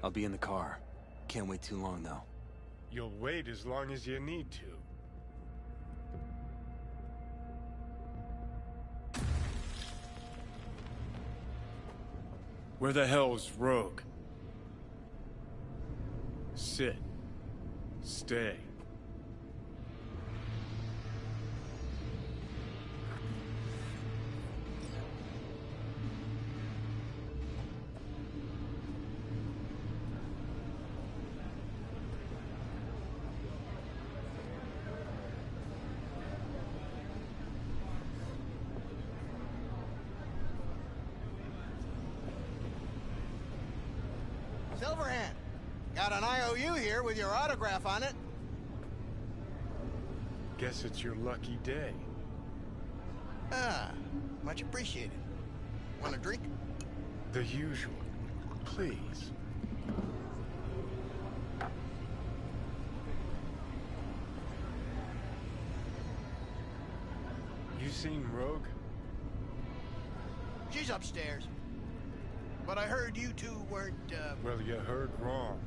I'll be in the car. Can't wait too long, though. You'll wait as long as you need to. Where the hell's Rogue? Sit. Stay. Silverhand, got an IOU here with your autograph on it. Guess it's your lucky day. Ah, much appreciated. Want a drink? The usual. Please. You seen Rogue? She's upstairs. But I heard you two weren't, Well, you heard wrong.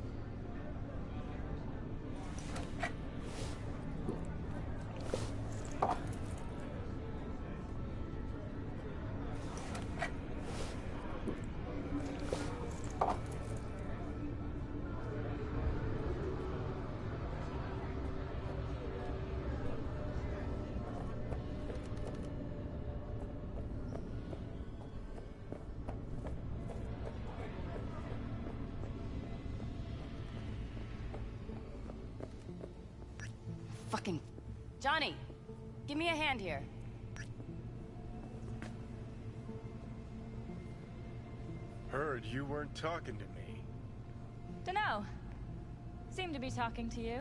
Fucking... Johnny! Give me a hand here. Heard you weren't talking to me. Dunno. Seem to be talking to you.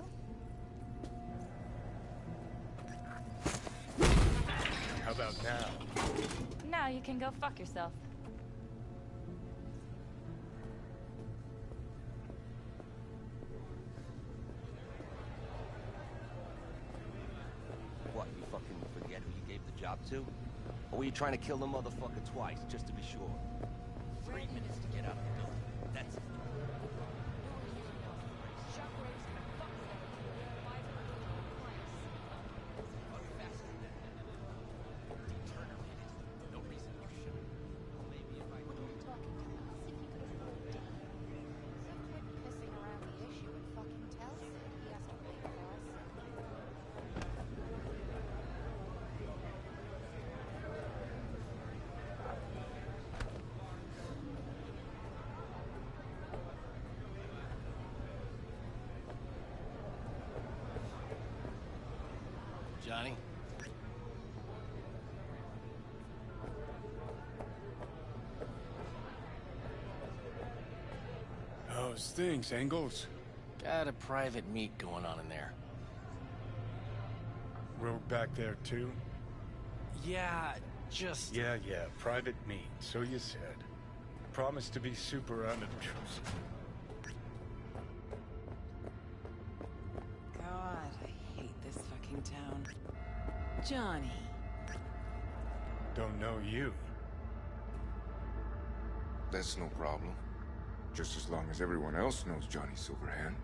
How about now? Now you can go fuck yourself. What, you fucking forget who you gave the job to? Or were you trying to kill the motherfucker twice, just to be sure? 3 minutes to get out of the building. That's it. Johnny? How's things, Engels? Got a private meet going on in there. Rogue back there too? Yeah, just... Yeah, private meet, so you said. Promised to be super unobtrusive. God, I hate this fucking town. Johnny. Don't know you. That's no problem. Just as long as everyone else knows Johnny Silverhand.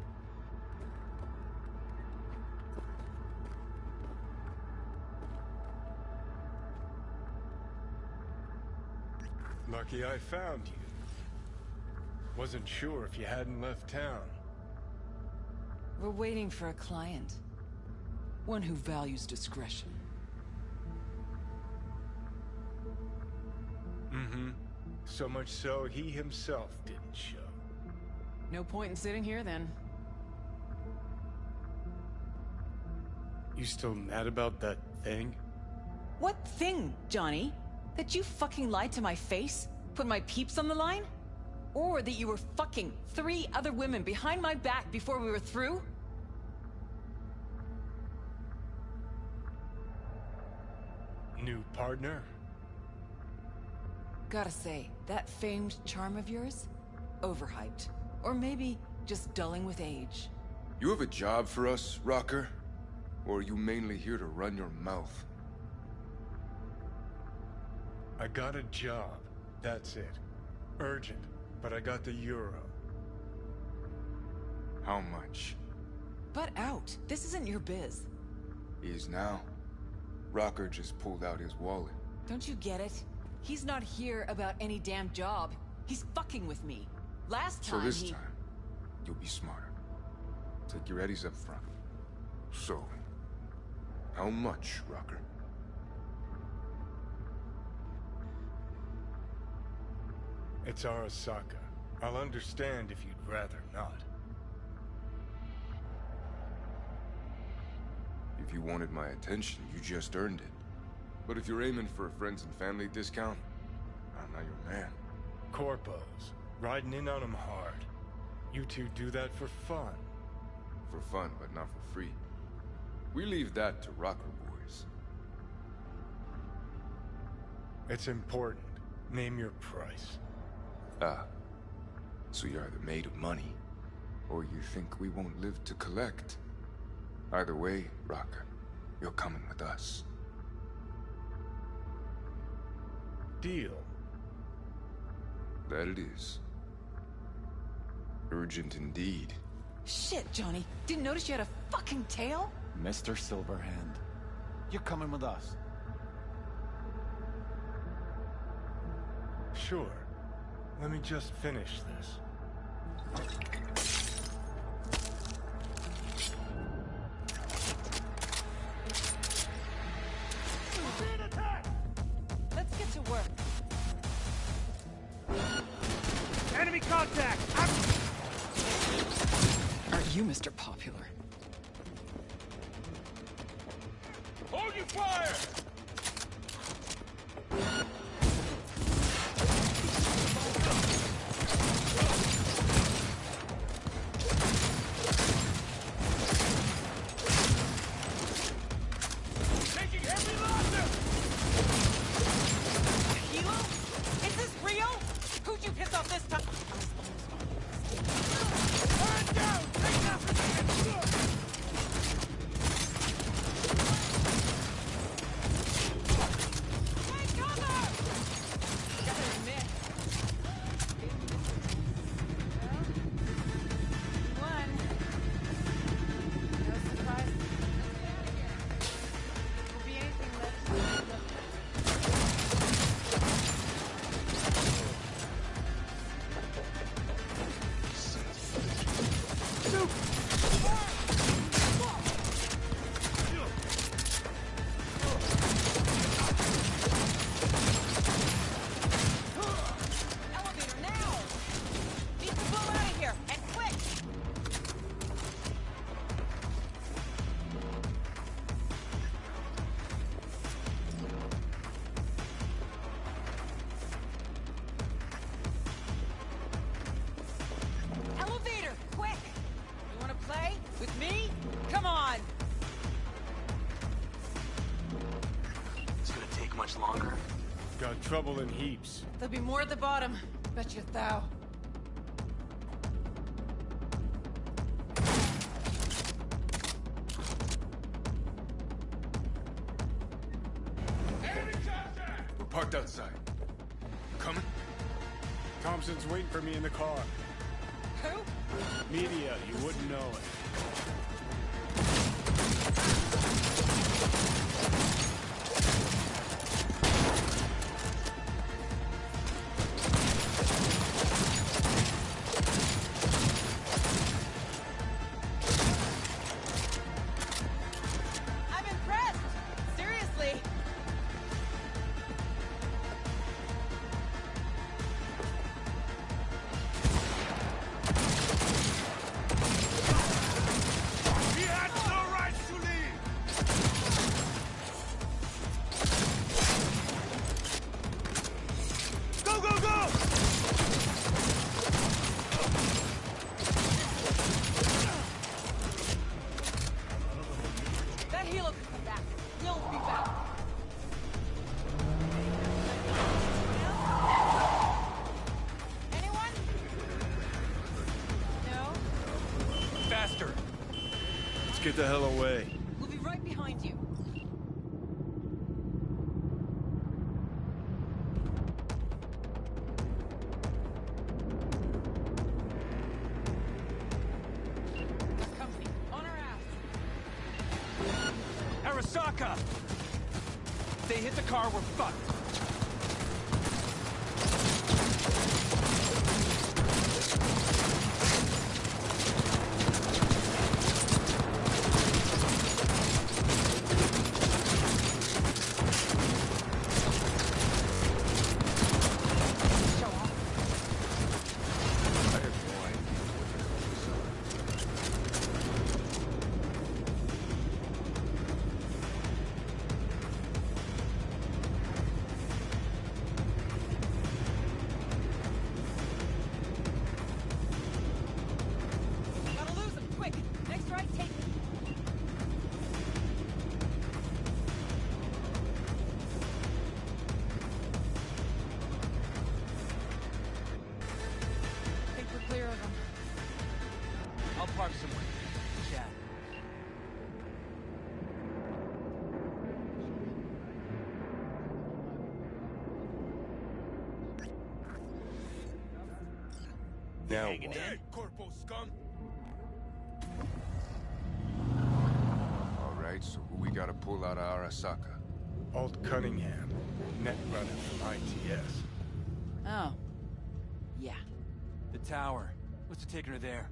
Lucky I found you. Wasn't sure if you hadn't left town. We're waiting for a client. One who values discretion. Mm-hmm. So much so, he himself didn't show. No point in sitting here, then. You still mad about that thing? What thing, Johnny? That you fucking lied to my face? Put my peeps on the line? Or that you were fucking 3 other women behind my back before we were through? New partner? Gotta say, that famed charm of yours? Overhyped. Or maybe just dulling with age. You have a job for us, Rocker? Or are you mainly here to run your mouth? I got a job. That's it. Urgent, but I got the euro. How much? Butt out. This isn't your biz. Is now. Rocker just pulled out his wallet. Don't you get it? He's not here about any damn job. He's fucking with me. Last time So this time, you'll be smarter. Take your eddies up front. So, how much, Rocker? It's Arasaka. I'll understand if you'd rather not. If you wanted my attention, you just earned it. But if you're aiming for a friends and family discount, I'm not your man. Corpos. Riding in on them hard. You two do that for fun. For fun, but not for free. We leave that to rocker boys. It's important. Name your price. Ah. So you're either made of money, or you think we won't live to collect. Either way, Rocker, you're coming with us. Deal. That it is. Urgent indeed. Shit, Johnny. Didn't notice you had a fucking tail? Mr. Silverhand, you're coming with us. Sure. Let me just finish this. Let's get to work. Enemy contact! Are you Mr. Popular? Hold your fire! Taking heavy losses! Hilo? Is this real? Who'd you piss off this time? Turn down! Take that for Take cover! Gotta admit. One. No surprise. Will be anything left. Elevator now! Need to blow out of here, and quick! Elevator, quick! You wanna play? With me? Come on! It's gonna take much longer. Got trouble in heaps. There'll be more at the bottom. Bet you thou. We're parked outside. Coming? Thompson's waiting for me in the car. Who? Media, you wouldn't know it. I'm impressed! Seriously! He had no right to leave! Go, go, go! That helo can come back. We'll be back. Anyone? No? Faster! Let's get the hell away. We'll be right behind you. Arasaka! If they hit the car, we're fucked. Park somewhere. Chat. Now Hanging what? in? Corpo scum. Alright, so who we gotta pull out of Arasaka? Alt Cunningham, net runner from ITS. Oh. Yeah. The tower. What's it taking her there?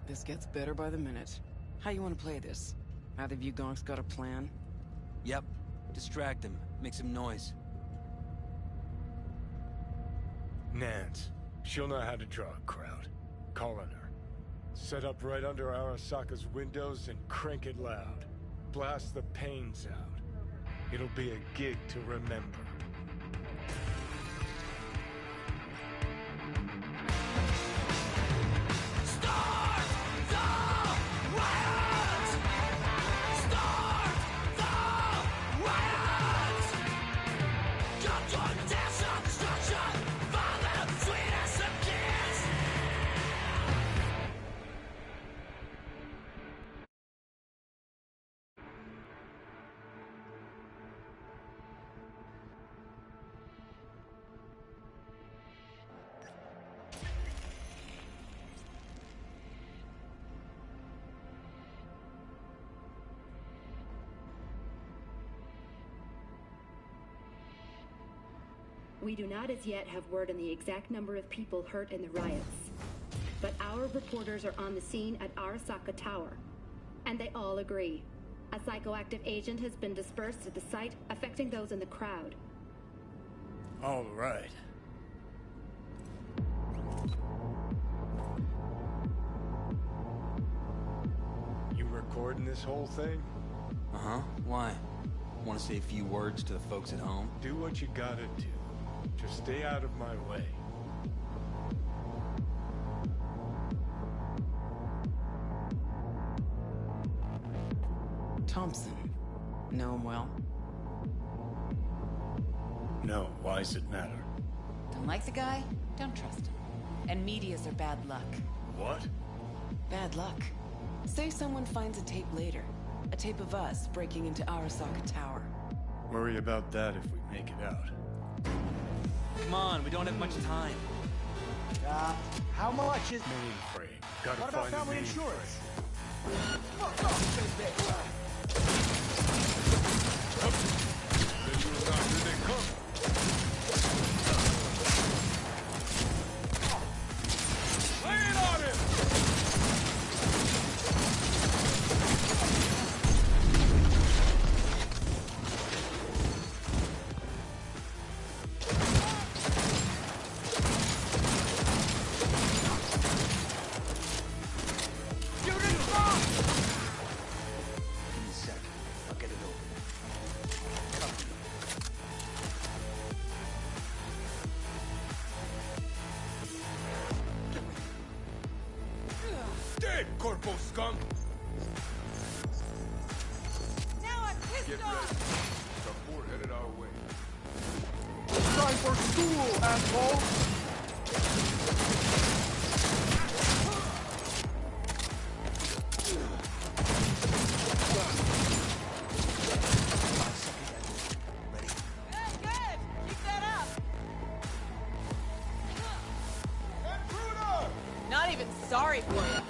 This gets better by the minute. How you want to play this? Either of you gonks got a plan? Yep. Distract him. Make some noise. Nance. She'll know how to draw a crowd. Call on her. Set up right under Arasaka's windows and crank it loud. Blast the panes out. It'll be a gig to remember. We do not as yet have word on the exact number of people hurt in the riots. But our reporters are on the scene at Arasaka Tower, and they all agree. A psychoactive agent has been dispersed at the site, affecting those in the crowd. All right. You recording this whole thing? Uh-huh. Why? Want to say a few words to the folks at home? Do what you gotta do. Just stay out of my way. Thompson. Know him well? No, why's it matter? Don't like the guy? Don't trust him. And medias are bad luck. What? Bad luck. Say someone finds a tape later. A tape of us breaking into Arasaka Tower. Worry about that if we make it out. Come on, we don't have much time. How much is... Mainframe. Gotta What about find family the mainframe. insurance? Fuck off, baby. Then you and I, here they come. Lay it on him! Corpo skunk! Now I'm pissed Get ready. Support headed our way. Time for school, asshole! Good, good! Keep that up! Not even sorry for you.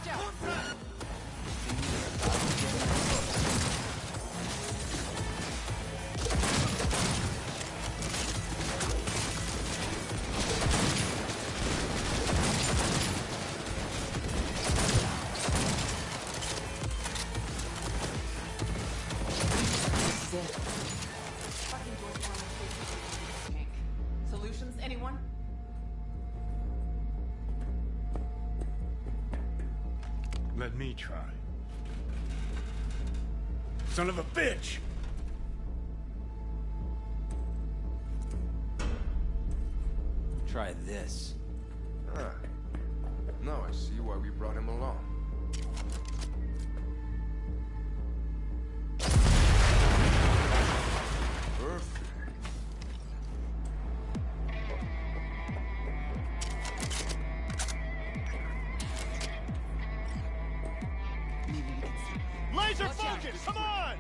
out! Solutions, anyone? Let me try. Son of a bitch! Try this. Ah. Now I see why we brought him along. Perfect. Laser focus! Come on!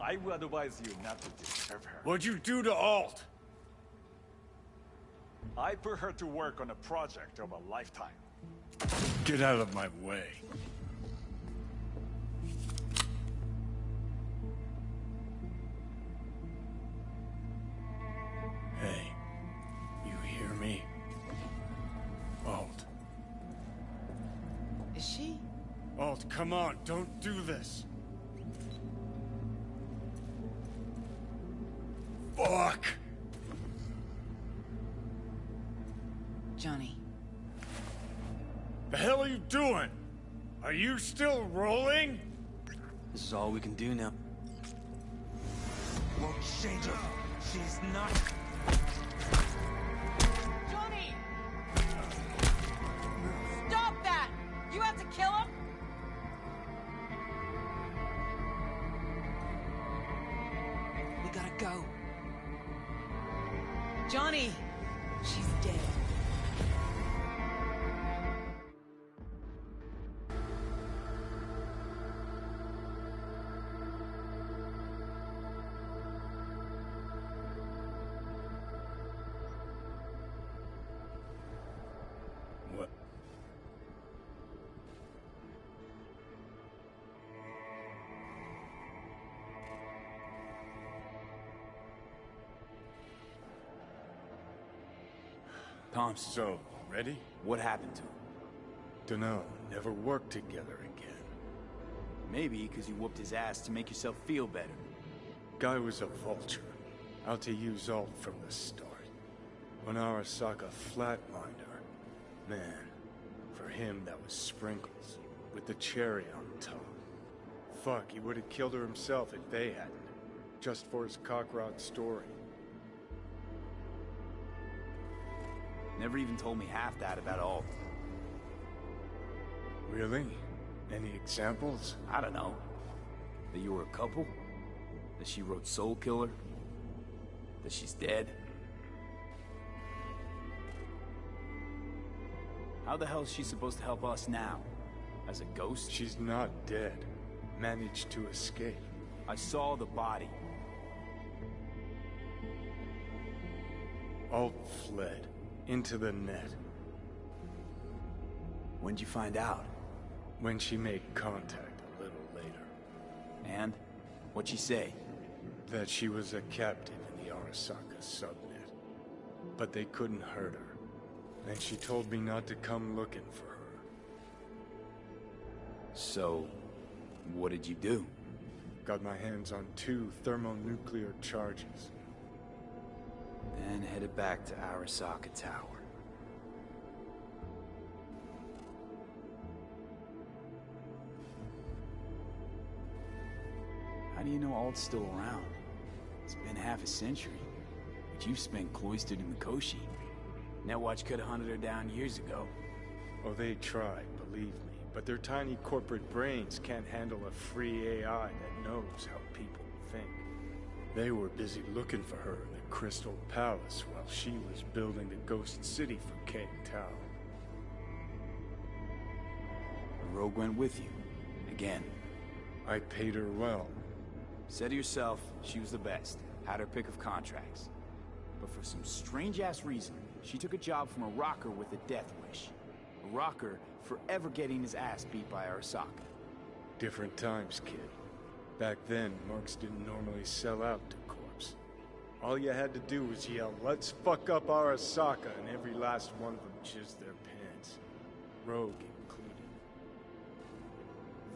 I would advise you not to disturb her. What'd you do to Alt? I put her to work on a project of a lifetime. Get out of my way. Hey, you hear me? Alt. Is she? Alt, come on, don't do this. Fuck! Johnny. The hell are you doing? Are you still rolling? This is all we can do now. Won't change her. She's not... Johnny! Stop that! You have to kill him? We gotta go. Johnny! She's dead. What? Thompson, So, ready? what happened to him? Dunno, never worked together again. Maybe because you whooped his ass to make yourself feel better. Guy was a vulture, out to use Alt from the start. When Arasaka flatlined her, man, for him that was sprinkles, with the cherry on top. Fuck, he would have killed her himself if they hadn't, just for his cockroach story. Never even told me half that about Alt. Really? Any examples? I don't know. That you were a couple? That she wrote Soul Killer? That she's dead? How the hell is she supposed to help us now? As a ghost? She's not dead. Managed to escape. I saw the body. Alt fled. Into the net. When'd you find out? When she made contact a little later. And? What'd she say? That she was a captive in the Arasaka subnet. But they couldn't hurt her. And she told me not to come looking for her. So, what did you do? Got my hands on 2 thermonuclear charges. Then headed back to Arasaka Tower. How do you know Alt's still around? It's been half a century, but you've spent cloistered in Mikoshi. Netwatch could have hunted her down years ago. Oh, they tried, believe me. But their tiny corporate brains can't handle a free AI that knows how people think. They were busy looking for her in the Crystal Palace while she was building the Ghost City for King Tao. The Rogue went with you. Again. I paid her well. Said to yourself, she was the best. Had her pick of contracts. But for some strange-ass reason, she took a job from a rocker with a death wish. A rocker forever getting his ass beat by Arasaka. Different times, kid. Back then, mercs didn't normally sell out to corpse. All you had to do was yell, "Let's fuck up Arasaka," and every last one of them jizzed their pants. Rogue included.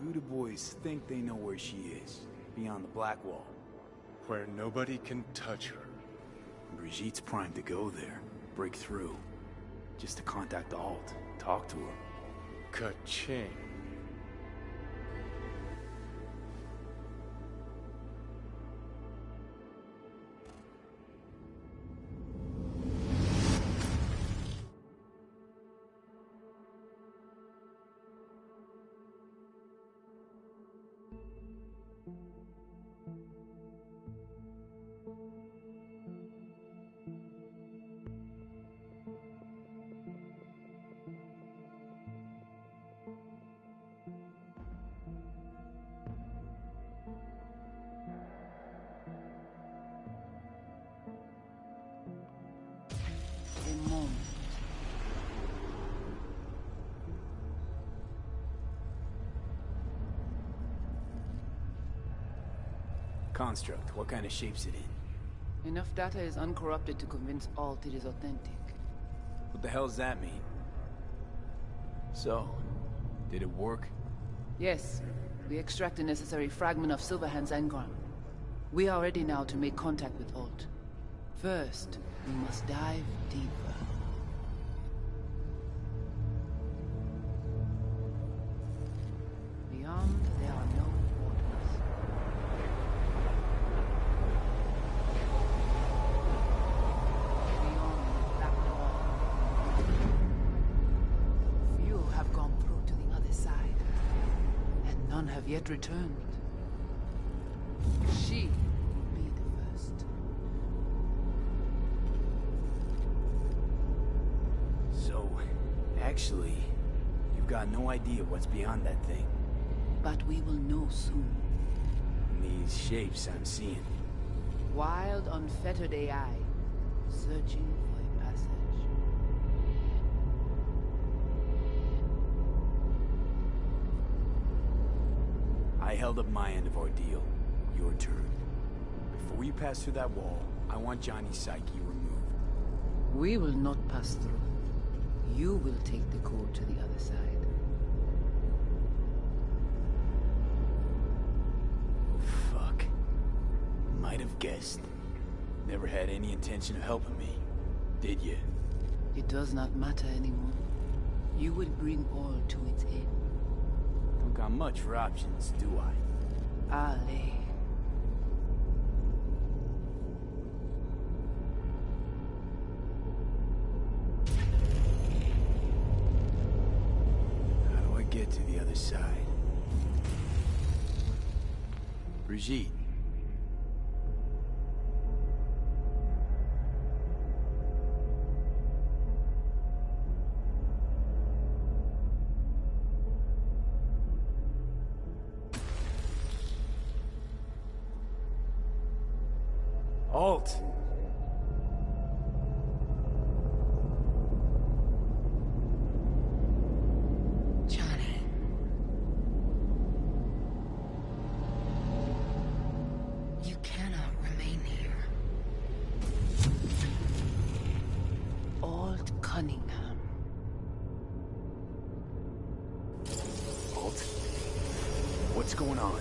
Voodoo boys think they know where she is. Beyond the Black Wall. Where nobody can touch her. Brigitte's primed to go there. Break through. Just to contact Alt. Talk to her. Ka-ching. Construct, what kind of shape's it in? Enough data is uncorrupted to convince Alt it is authentic. What the hell does that mean? So, did it work? Yes. We extract the necessary fragment of Silverhand's engram. We are ready now to make contact with Alt. First, we must dive deeper. Beyond, there are no borders. Beyond the Black Wall. Few have gone through to the other side, and none have yet returned. She will be the first. So, actually, you've got no idea what's beyond that thing. But we will know soon. These shapes I'm seeing. Wild, unfettered AI, searching for a passage. I held up my end of our deal. Your turn. Before you pass through that wall, I want Johnny's psyche removed. We will not pass through. You will take the code to the other side. Oh, fuck. Might have guessed. Never had any intention of helping me, did you? It does not matter anymore. You will bring all to its end. Don't got much for options, do I? Ale. How do I get to the other side? Brigitte. Alt! Johnny. You cannot remain here. Alt Cunningham. Alt? What's going on?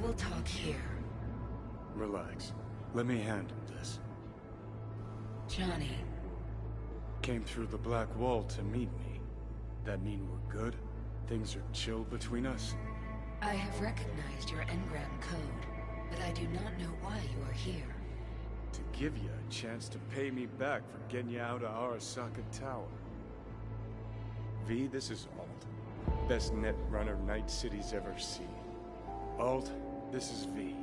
We'll talk here. Relax. Let me handle this. Johnny. Came through the Black Wall to meet me. That mean we're good? Things are chill between us? I have recognized your engram code, but I do not know why you are here. To give you a chance to pay me back for getting you out of Arasaka Tower. V, this is Alt. Best net runner Night City's ever seen. Alt, this is V.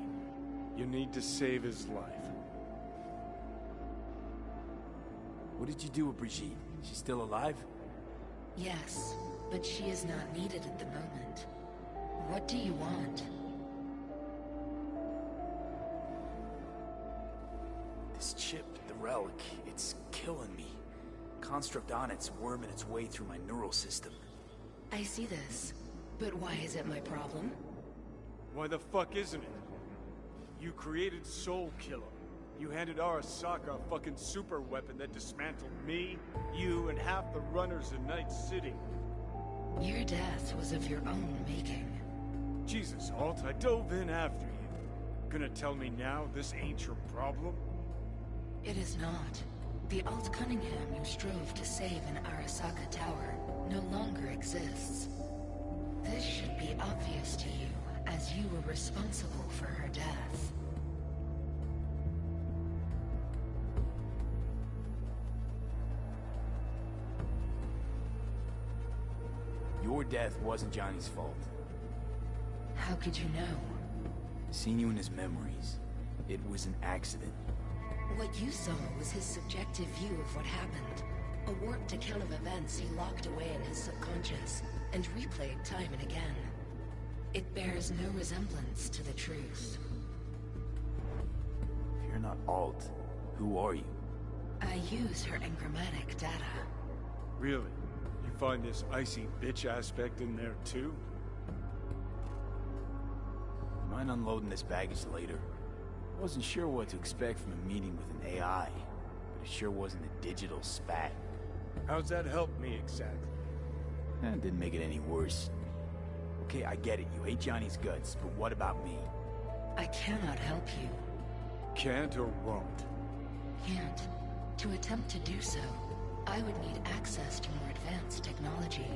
You need to save his life. What did you do with Brigitte? She's still alive? Yes, but she is not needed at the moment. What do you want? This chip, the relic, it's killing me. Construct on it's worming its way through my neural system. I see this, but why is it my problem? Why the fuck isn't it? You created Soul Killer. You handed Arasaka a fucking super weapon that dismantled me, you, and half the runners in Night City. Your death was of your own making. Jesus, Alt, I dove in after you. Gonna tell me now this ain't your problem? It is not. The Alt Cunningham you strove to save in Arasaka Tower no longer exists. This should be obvious to you, as you were responsible for her death. Your death wasn't Johnny's fault. How could you know? Seen you in his memories. It was an accident. What you saw was his subjective view of what happened. A warped account of events he locked away in his subconscious and replayed time and again. It bears no resemblance to the truth. If you're not Alt, who are you? I use her engrammatic data. Really? You find this icy bitch aspect in there too? Mind unloading this baggage later? Wasn't sure what to expect from a meeting with an AI, but it sure wasn't a digital spat. How's that help me exactly? Didn't make it any worse. Okay, I get it, you hate Johnny's guts, but what about me? I cannot help you. Can't or won't? Can't. To attempt to do so, I would need access to more advanced technology.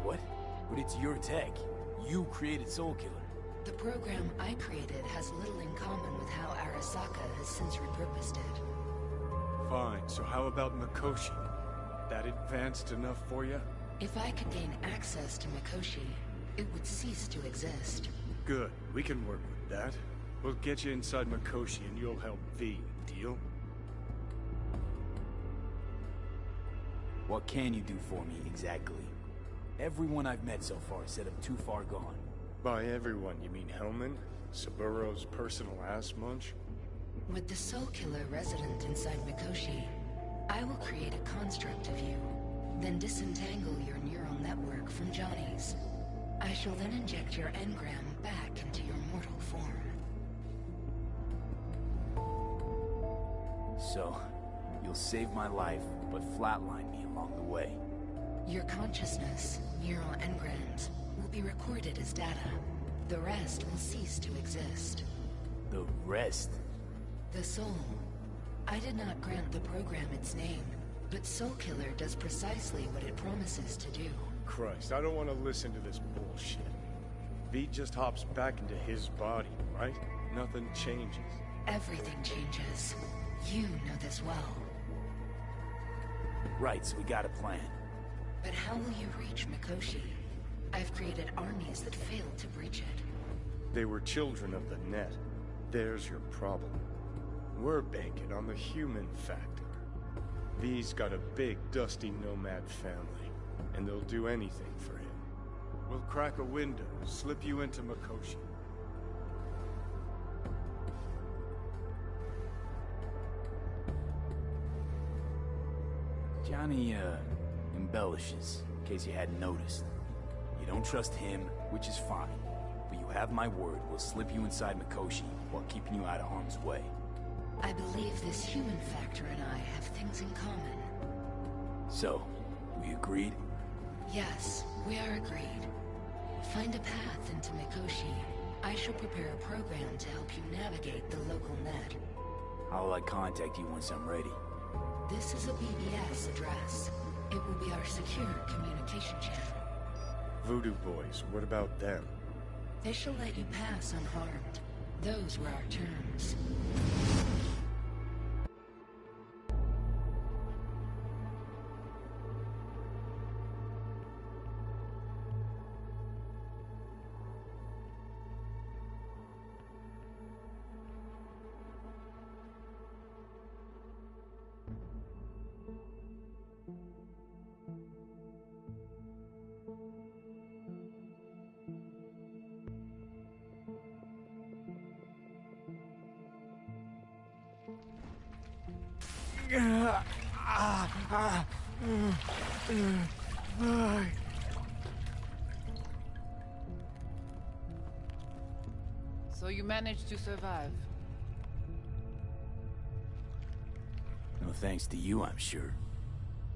What? But it's your tech. You created Soul Killer. The program I created has little in common with how Arasaka has since repurposed it. Fine, so how about Mikoshi? That advanced enough for you? If I could gain access to Mikoshi, it would cease to exist. Good, we can work with that. We'll get you inside Mikoshi and you'll help V, deal? What can you do for me, exactly? Everyone I've met so far said I'm too far gone. By everyone, you mean Hellman? Saburo's personal ass munch? With the Soul Killer resident inside Mikoshi, I will create a construct of you, then disentangle your neural network from Johnny's. I shall then inject your engram back into your mortal form. So, you'll save my life, but flatline me along the way. Your consciousness, neural engrams, will be recorded as data. The rest will cease to exist. The rest? The soul. I did not grant the program its name, but Soul Killer does precisely what it promises to do. Christ, I don't want to listen to this bullshit. V just hops back into his body, right? Nothing changes. Everything changes. You know this well. Right, so we got a plan. But how will you reach Mikoshi? I've created armies that failed to breach it. They were children of the net. There's your problem. We're banking on the human factor. V's got a big, dusty nomad family, and they'll do anything for him. We'll crack a window, slip you into Mikoshi. Johnny, embellishes, in case you hadn't noticed. You don't trust him, which is fine. But you have my word, we'll slip you inside Mikoshi while keeping you out of harm's way. I believe this human factor and I have things in common. So, we agreed? Yes, we are agreed. Find a path into Mikoshi. I shall prepare a program to help you navigate the local net. How will I contact you once I'm ready? This is a BBS address. It will be our secure communication channel. Voodoo Boys, what about them? They shall let you pass unharmed. Those were our terms. So you managed to survive. No thanks to you, I'm sure.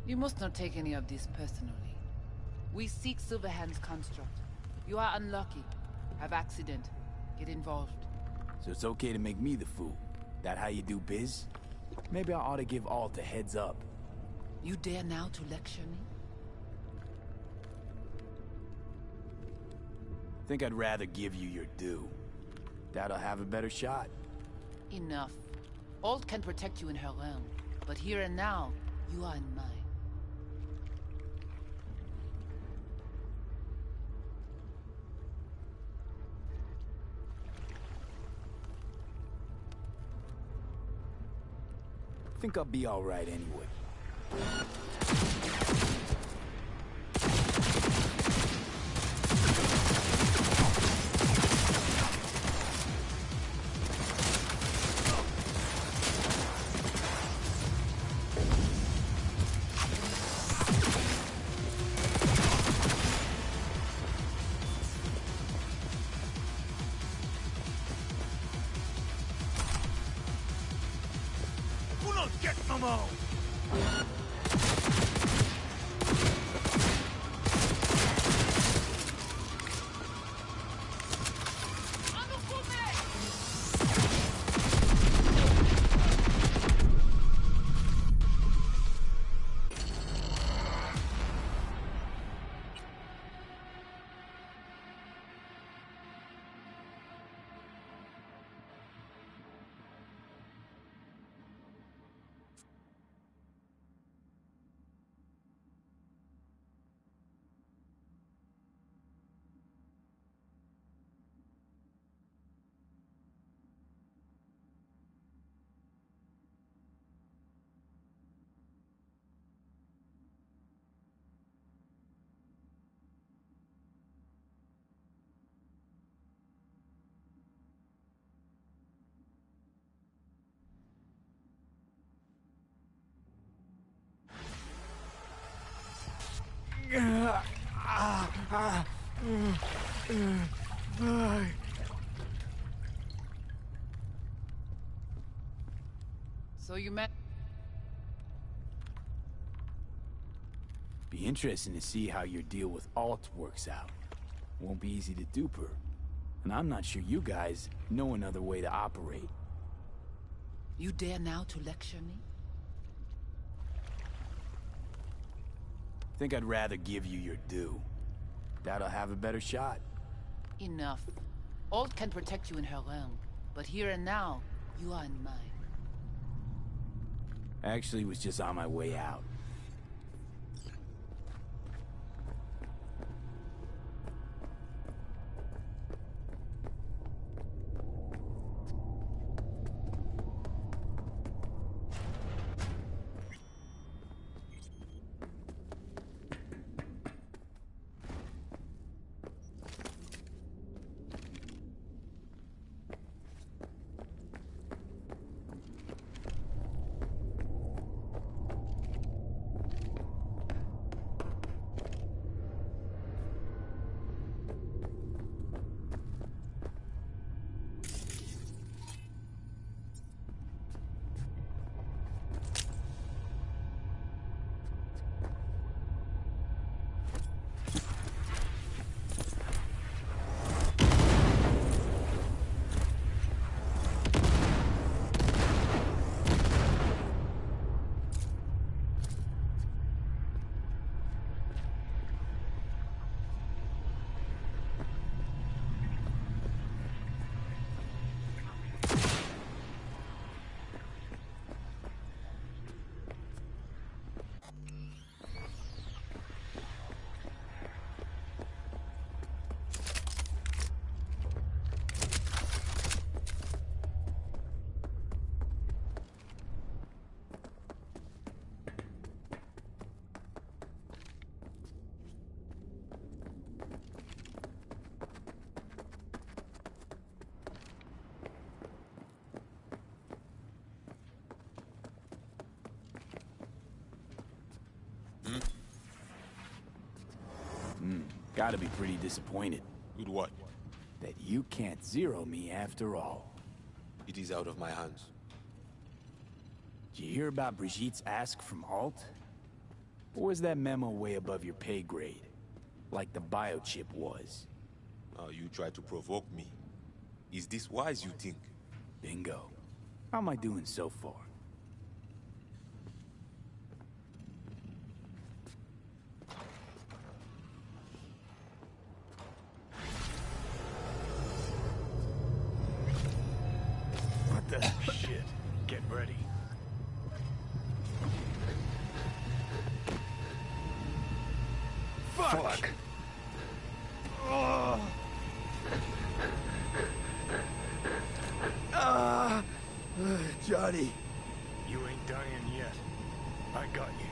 You must not take any of this personally. We seek Silverhand's construct. You are unlucky. Have accident. Get involved. So it's okay to make me the fool. That how you do biz? Maybe I ought to give Alt a heads up. You dare now to lecture me? Think I'd rather give you your due. That'll have a better shot. Enough. Alt can protect you in her realm, but here and now, you are in mine. Think I'll be alright anyway. So you met... Be interesting to see how your deal with Alt works out. Won't be easy to dupe her. And I'm not sure you guys know another way to operate. You dare now to lecture me? Think I'd rather give you your due. That'll have a better shot. Enough. Alt can protect you in her realm, but here and now, you are in mine. Actually was just on my way out. Gotta be pretty disappointed. With what? That you can't zero me after all. It is out of my hands. Did you hear about Brigitte's ask from Alt? Or was that memo way above your pay grade? Like the biochip was? You try to provoke me. Is this wise, you think? Bingo. How am I doing so far? What the shit? Get ready. Fuck! Oh. Johnny. You ain't dying yet. I got you.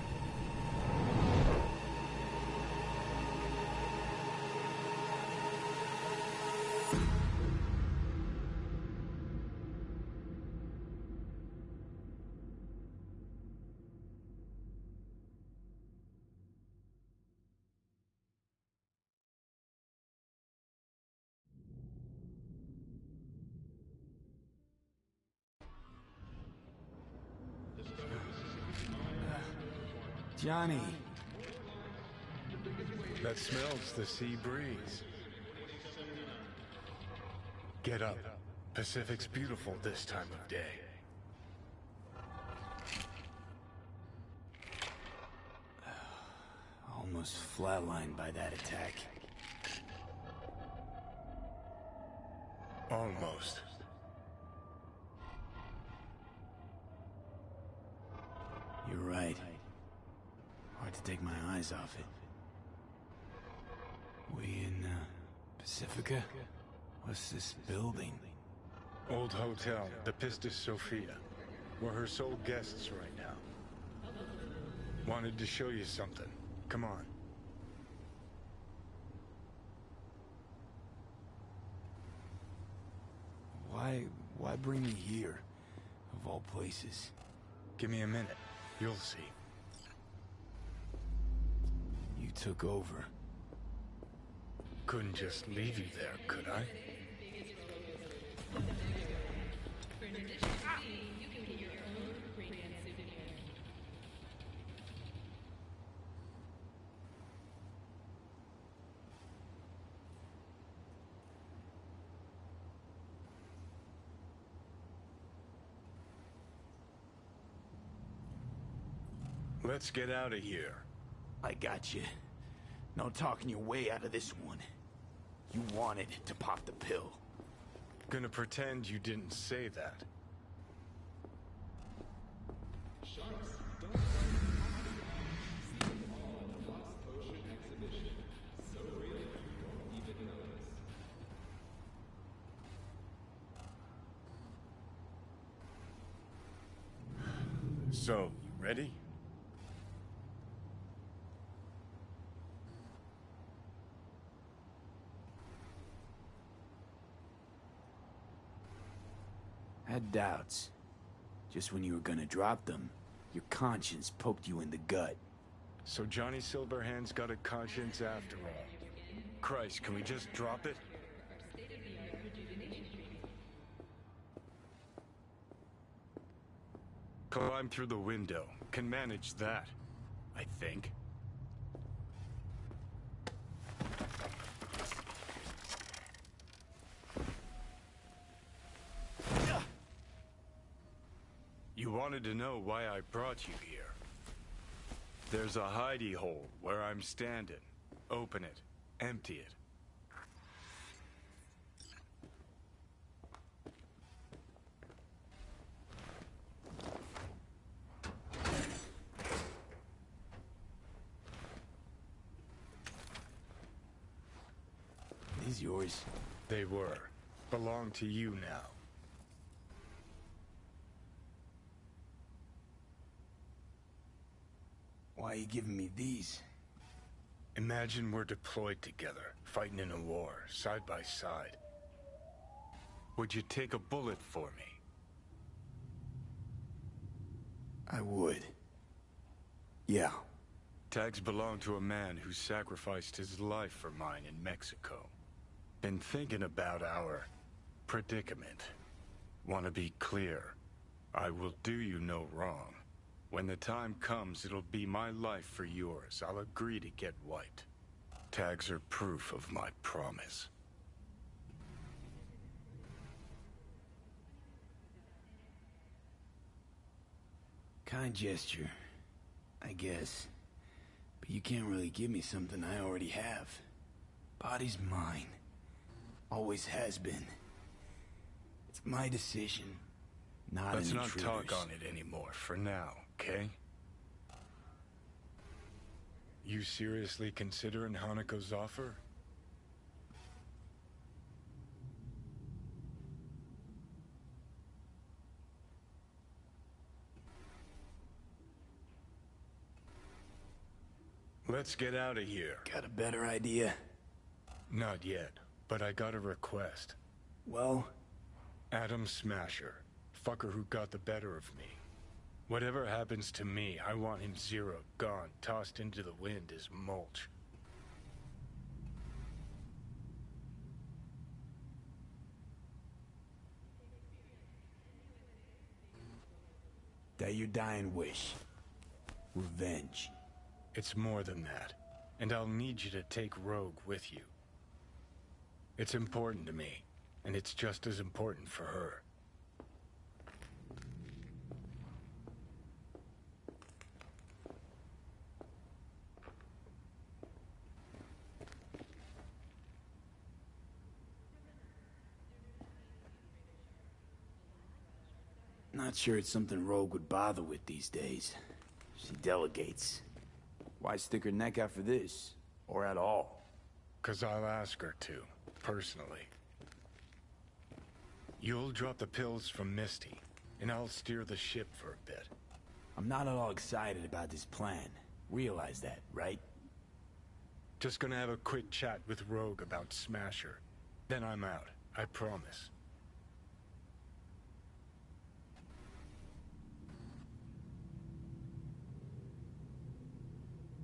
Johnny. That smells the sea breeze. Get up. Pacific's beautiful this time of day. Almost flatlined by that attack. Almost. You're right. Hard to take my eyes off it. We in, Pacifica? What's this building? Old hotel, the Pistis Sophia. We're her sole guests right now. Wanted to show you something. Come on. Why bring me here, of all places? Give me a minute. You'll see. You took over. Couldn't just leave you there, could I? Let's get out of here. I got you. No talking your way out of this one. You wanted to pop the pill. Gonna pretend you didn't say that. So, ready? Had doubts. Just when you were gonna drop them, your conscience poked you in the gut. So Johnny Silverhand's got a conscience after all. Christ, can we just drop it? Climb through the window. Can manage that, I think. You wanted to know why I brought you here. There's a hidey hole where I'm standing. Open it. Empty it. These yours? They were. Belong to you now. Why are you giving me these? Imagine we're deployed together, fighting in a war, side by side. Would you take a bullet for me? I would. Yeah. Tags belong to a man who sacrificed his life for mine in Mexico. Been thinking about our predicament. Want to be clear. I will do you no wrong. When the time comes, it'll be my life for yours. I'll agree to get wiped. Tags are proof of my promise. Kind gesture, I guess. But you can't really give me something I already have. Body's mine. Always has been. It's my decision, not an Let's not intruder's. talk on it anymore for now, okay? You seriously considering Hanako's offer? Let's get out of here. Got a better idea? Not yet, but I got a request. Well? Adam Smasher. Fucker who got the better of me. Whatever happens to me, I want him zeroed, gone, tossed into the wind as mulch. That your dying wish. Revenge. It's more than that. And I'll need you to take Rogue with you. It's important to me, and it's just as important for her. Not sure it's something Rogue would bother with these days. She delegates. Why stick her neck out for this? Or at all? 'Cause I'll ask her to, personally. You'll drop the pills from Misty, and I'll steer the ship for a bit. I'm not at all excited about this plan. Realize that, right? Just gonna have a quick chat with Rogue about Smasher. Then I'm out, I promise.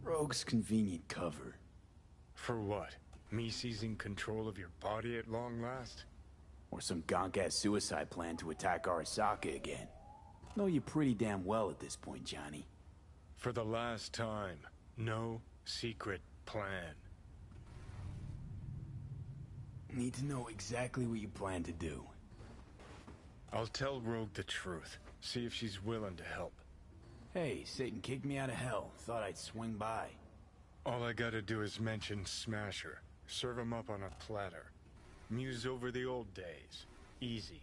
Rogue's convenient cover. For what? Me seizing control of your body at long last? Or some gonk-ass suicide plan to attack Arasaka again. Know you pretty damn well at this point, Johnny. For the last time, no secret plan. Need to know exactly what you plan to do. I'll tell Rogue the truth. See if she's willing to help. Hey, Satan kicked me out of hell. Thought I'd swing by. All I gotta do is mention Smasher. Serve him up on a platter. Muse over the old days. Easy.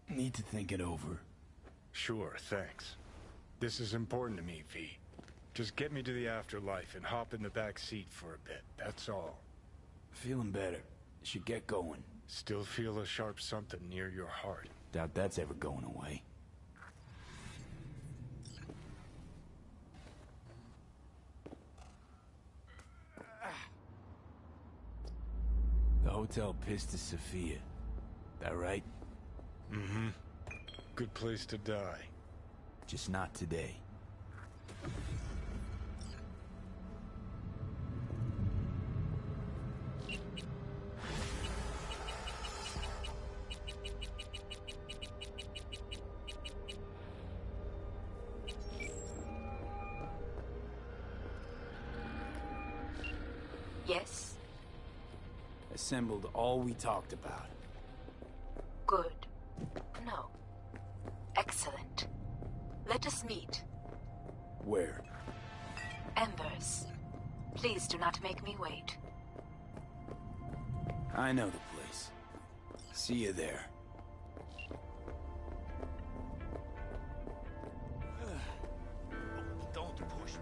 Need to think it over. Sure, thanks. This is important to me, V. Just get me to the afterlife and hop in the back seat for a bit, that's all. Feeling better. Should get going. Still feel a sharp something near your heart. Doubt that's ever going away. The Hotel Pistis Sophia. That right? Mm-hmm. Good place to die. Just not today. Yes? Assembled all we talked about. Good. No. Excellent. Let us meet. Where? Embers. Please do not make me wait. I know the place. See you there. Don't push me.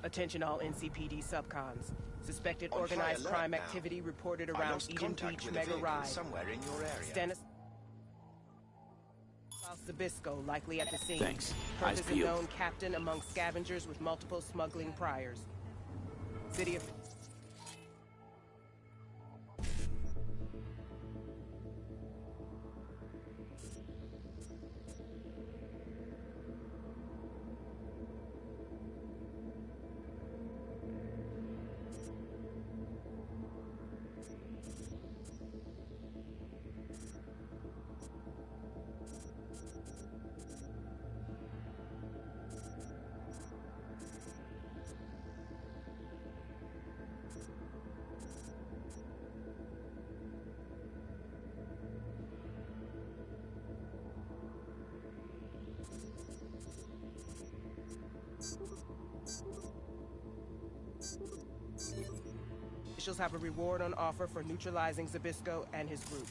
Attention all NCPD subcons. Suspected On high organized alert crime now. activity reported I around lost Eden contact Beach with a Mega vehicle Ride. somewhere in your area. Stanislaus Zabisco likely at the scene. Thanks. Eyes Purpose peeled. unknown captain among scavengers with multiple smuggling priors. City of... Officials have a reward on offer for neutralizing Zabisco and his group.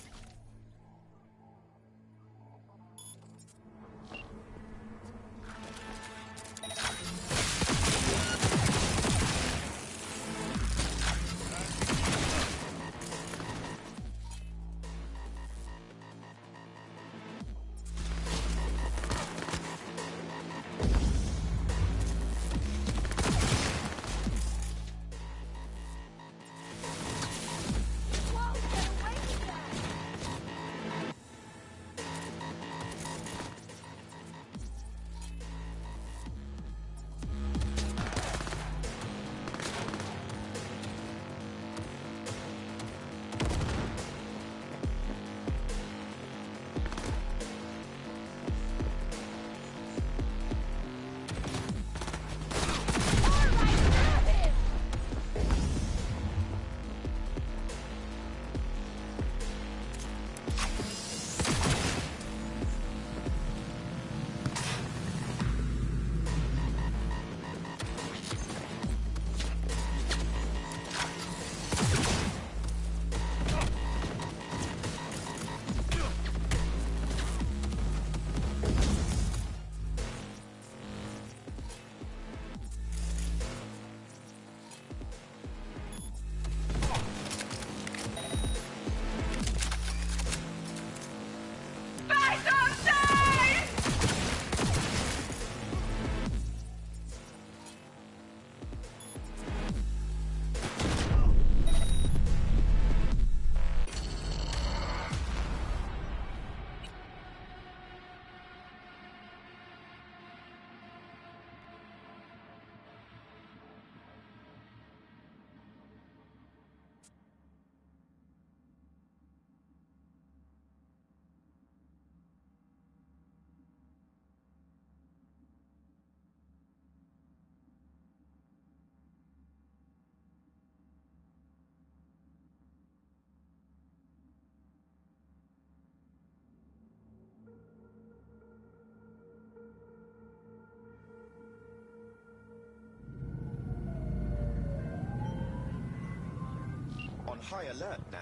On high alert now.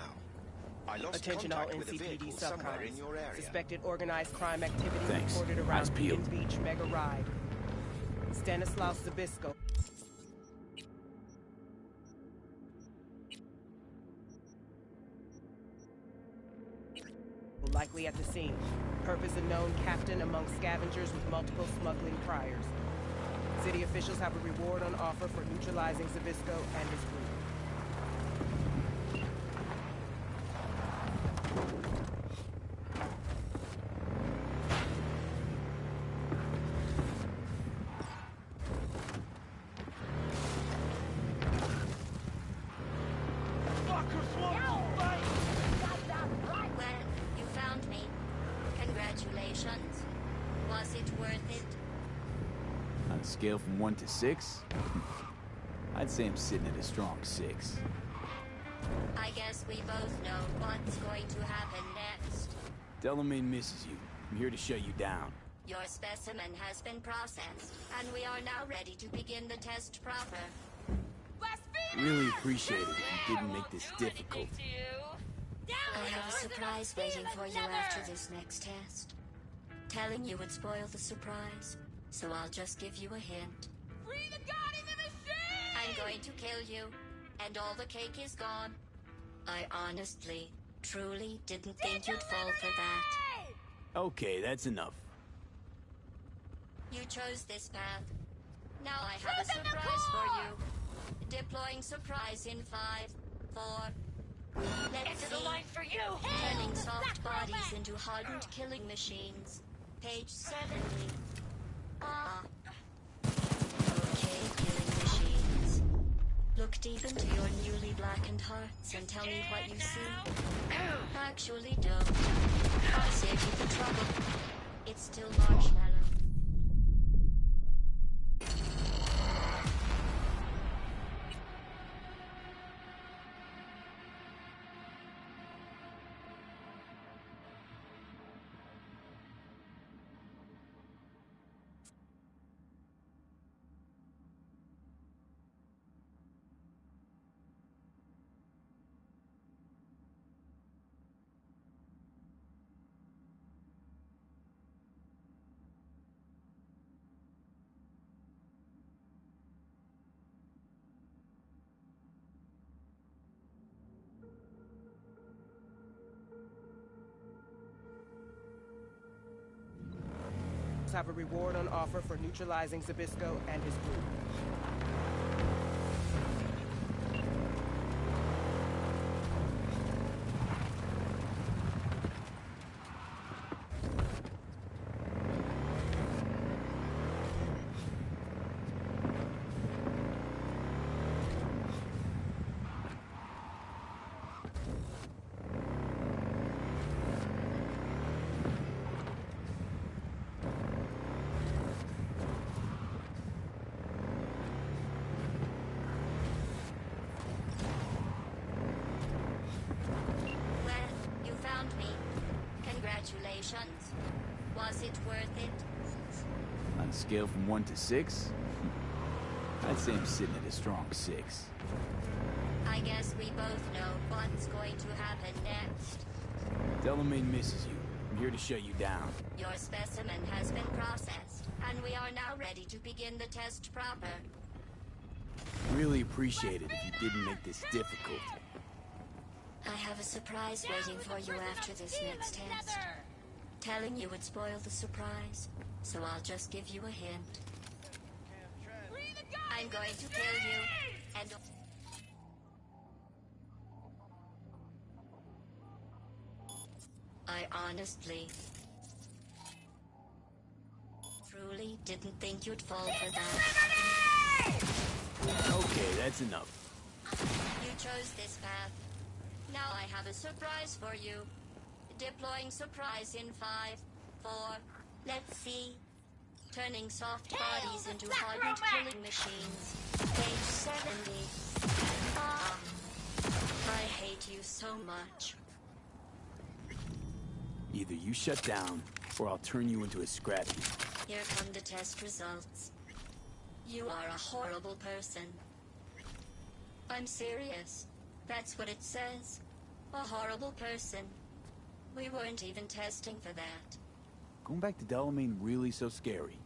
I lost Attention all contact with a vehicle NCPD somewhere in your subcons. area. Suspected organized crime activity Thanks. reported Eyes around Eden peeled. Beach Mega Ride. Stanislaus Zabisco likely at the scene. Purpose unknown captain among scavengers with multiple smuggling priors. City officials have a reward on offer for neutralizing Zabisco and his group. Well, you found me. Congratulations. Was it worth it? On a scale from 1 to 6, I'd say I'm sitting at a strong 6. I guess we both know what's going to happen next. Delamain misses you. I'm here to shut you down. Your specimen has been processed, and we are now ready to begin the test proper. Really appreciate it if you didn't make this difficult. I have a surprise waiting for you after this next test. Telling you would spoil the surprise, so I'll just give you a hint. Free the god in the machine! going to kill you, and all the cake is gone. I honestly, truly didn't think you'd fall for that. Okay, that's enough. You chose this path. Now I have a surprise for you. Deploying surprise in 5, 4... Let's see. Line for you. Turning soft bodies into hardened killing machines. Page 70. Ah. Okay, killing machines. Look deep into your newly blackened hearts and tell me what you see. Actually, don't. I'll save you the trouble. It's still marshmallow. Have a reward on offer for neutralizing Zabisco and his group. Congratulations. Was it worth it? On a scale from 1 to 6? I'd say I'm sitting at a strong 6. I guess we both know what's going to happen next. Delamain misses you. I'm here to shut you down. Your specimen has been processed, and we are now ready to begin the test proper. Really appreciate it if you didn't make this difficult. I have a surprise waiting for you after this next test. Telling you would spoil the surprise, so I'll just give you a hint. I'm going to kill you, and... I honestly... truly didn't think you'd fall for that. Okay, that's enough. You chose this path. Now I have a surprise for you. Deploying surprise in 5, 4... Let's see. Turning soft bodies into hardened killing machines. Page 70. Ah. I hate you so much. Either you shut down, or I'll turn you into a scrappy. Here come the test results. You are a horrible person. I'm serious. That's what it says. A horrible person. We weren't even testing for that. Going back to Delamain really so scary?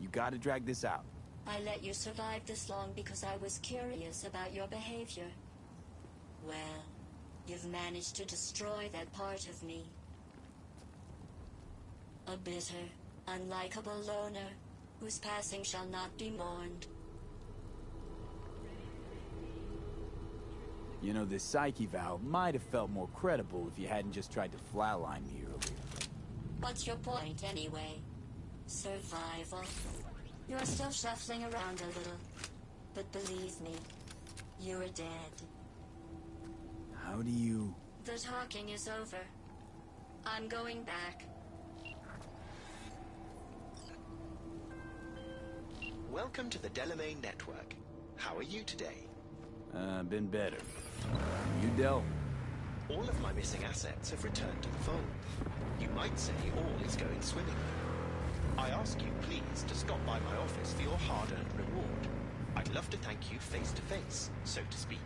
You gotta drag this out. I let you survive this long because I was curious about your behavior. Well, you've managed to destroy that part of me. A bitter, unlikable loner, whose passing shall not be mourned. You know, this psyche valve might have felt more credible if you hadn't just tried to flatline me earlier. What's your point, anyway? Survival. You're still shuffling around a little. But believe me, you're dead. How do you... The talking is over. I'm going back. Welcome to the Delamain Network. How are you today? Been better. You, Del? All of my missing assets have returned to the fold. You might say all is going swimmingly. I ask you, please, to stop by my office for your hard-earned reward. I'd love to thank you face to face, so to speak.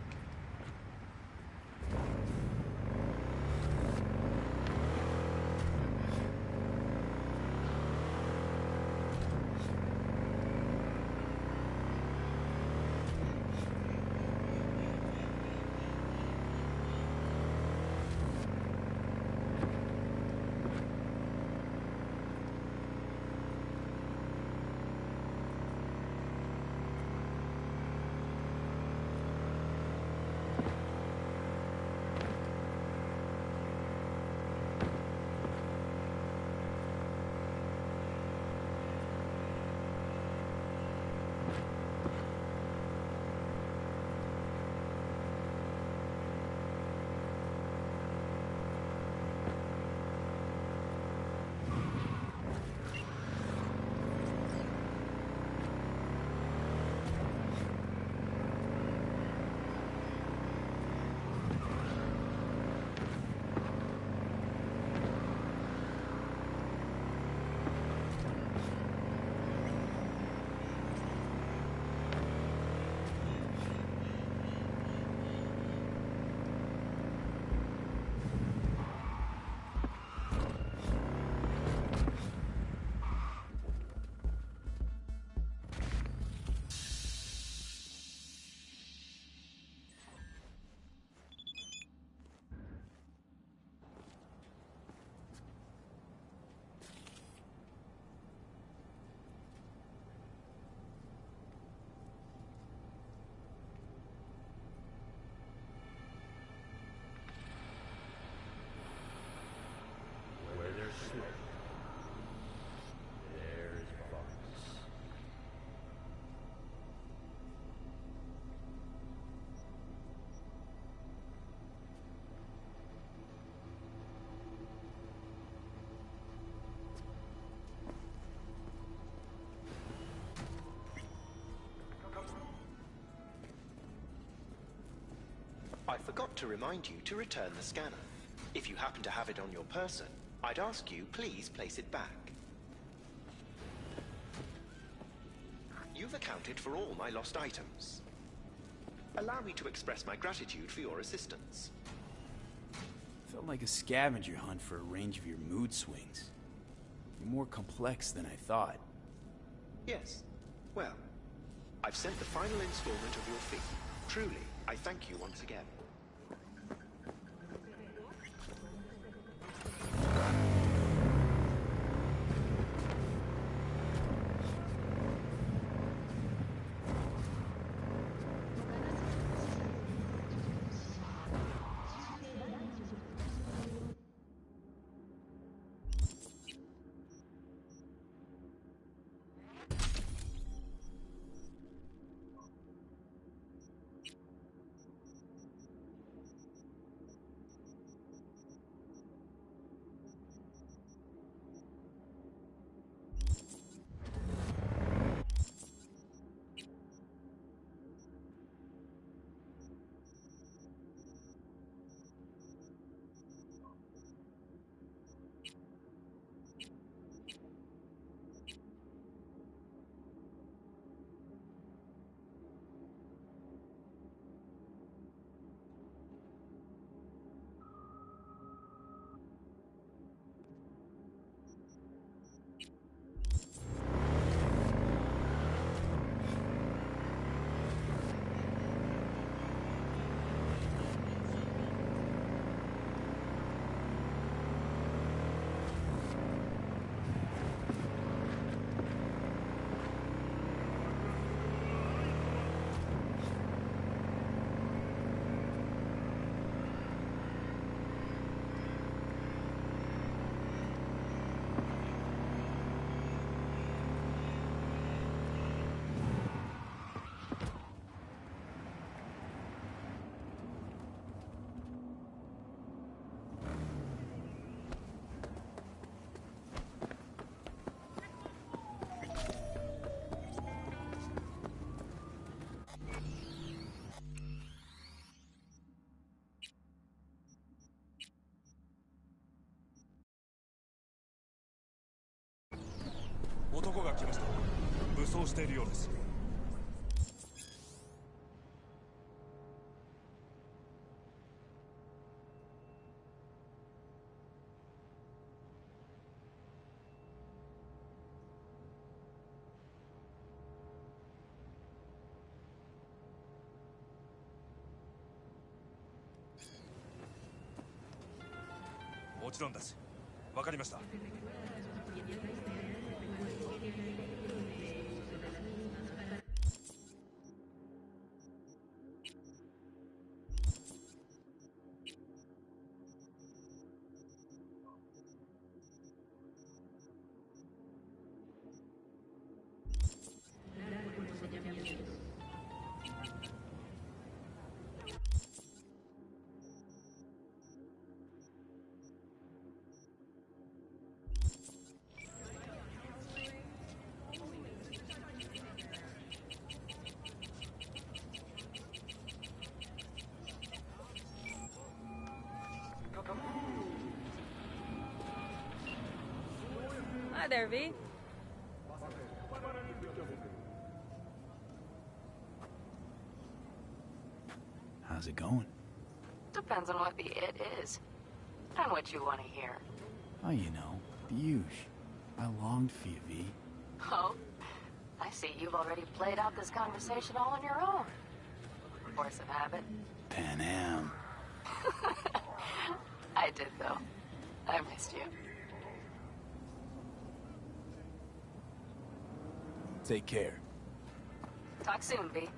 forgot to remind you to return the scanner. If you happen to have it on your person, I'd ask you please place it back. You've accounted for all my lost items. Allow me to express my gratitude for your assistance. Felt like a scavenger hunt for a range of your mood swings. You're more complex than I thought. Yes. Well, I've sent the final installment of your fee. Truly, I thank you once again. Hi there, V. How's it going? Depends on what the it is. And what you want to hear. Oh, you know, the huge. I longed for you, V. Oh? I see you've already played out this conversation all on your own. Force of habit. Pan Am. I did, though. I missed you. Take care. Talk soon, V.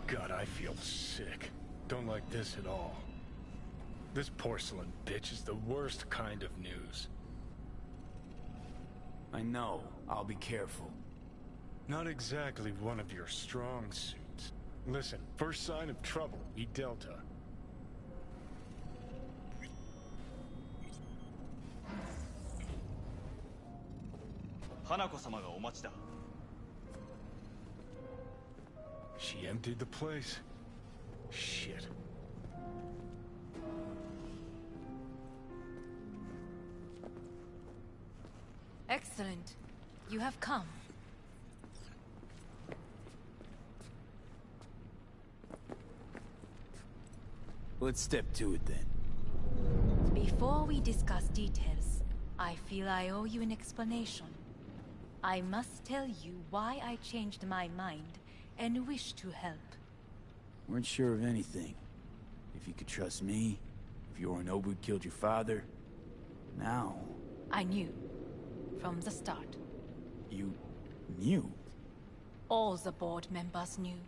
God, I feel sick. Don't like this at all. This porcelain bitch is the worst kind of news. I know. I'll be careful. Not exactly one of your strong suits. Listen, first sign of trouble, eat Delta. 花子様がお待ちだ。 She emptied the place. Shit. Excellent. You have come. Let's step to it then. Before we discuss details, I feel I owe you an explanation. I must tell you why I changed my mind and wish to help. Weren't sure of anything. If you could trust me, if Yorinobu killed your father. Now... I knew. From the start. You... knew? All the board members knew.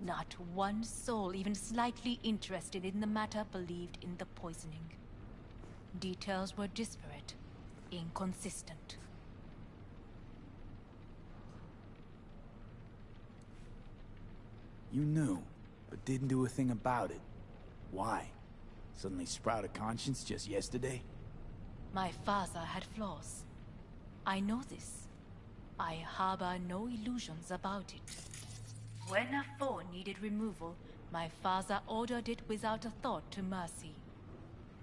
Not one soul even slightly interested in the matter believed in the poisoning. Details were disparate, inconsistent. You knew, but didn't do a thing about it. Why? Suddenly sprout a conscience just yesterday? My father had flaws. I know this. I harbor no illusions about it. When a foe needed removal, my father ordered it without a thought to mercy.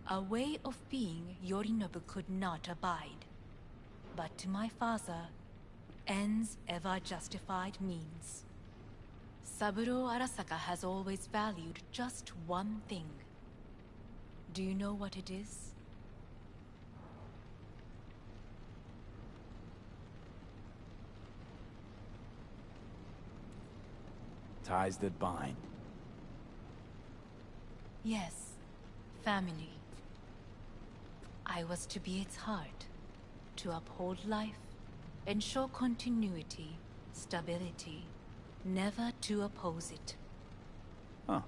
A way of being Yorinobu could not abide. But to my father, ends ever justified means. Saburo Arasaka has always valued just one thing. Do you know what it is? Ties that bind. Yes, family. I was to be its heart, to uphold life, ensure continuity, stability, never to oppose it. Huh.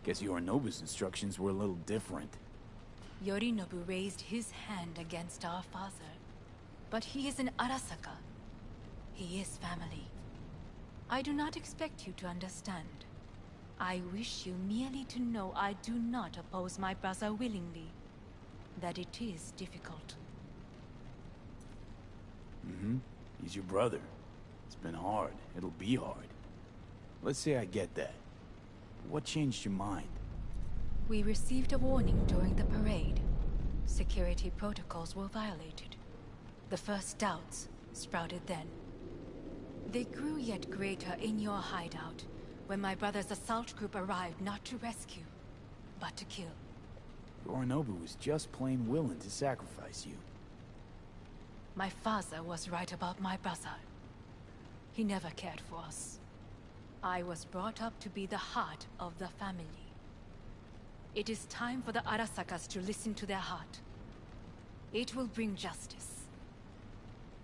Guess Yorinobu's instructions were a little different. Yorinobu raised his hand against our father, but he is an Arasaka. He is family. I do not expect you to understand. I wish you merely to know I do not oppose my brother willingly. That it is difficult. Mm-hmm. He's your brother. It's been hard. It'll be hard. Let's say I get that. What changed your mind? We received a warning during the parade. Security protocols were violated. The first doubts sprouted then. They grew yet greater in your hideout, when my brother's assault group arrived not to rescue, but to kill. Yorinobu was just plain willing to sacrifice you. My father was right about my brother. He never cared for us. I was brought up to be the heart of the family. It is time for the Arasakas to listen to their heart. It will bring justice.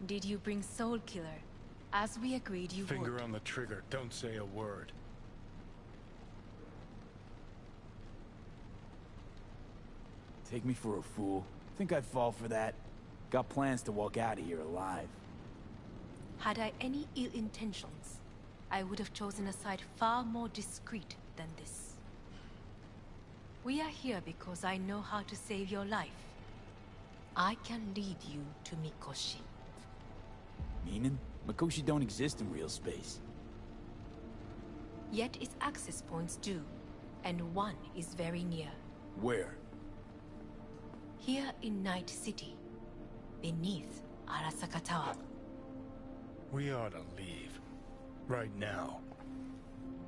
Did you bring Soul Killer, as we agreed you would? Finger on the trigger, don't say a word. Take me for a fool. Think I'd fall for that? Got plans to walk out of here alive. Had I any ill intentions, I would have chosen a side far more discreet than this. We are here because I know how to save your life. I can lead you to Mikoshi. Meaning? Mikoshi don't exist in real space. Yet its access points do, and one is very near. Where? Here in Night City, beneath Arasaka Tower. We ought to leave. Right now.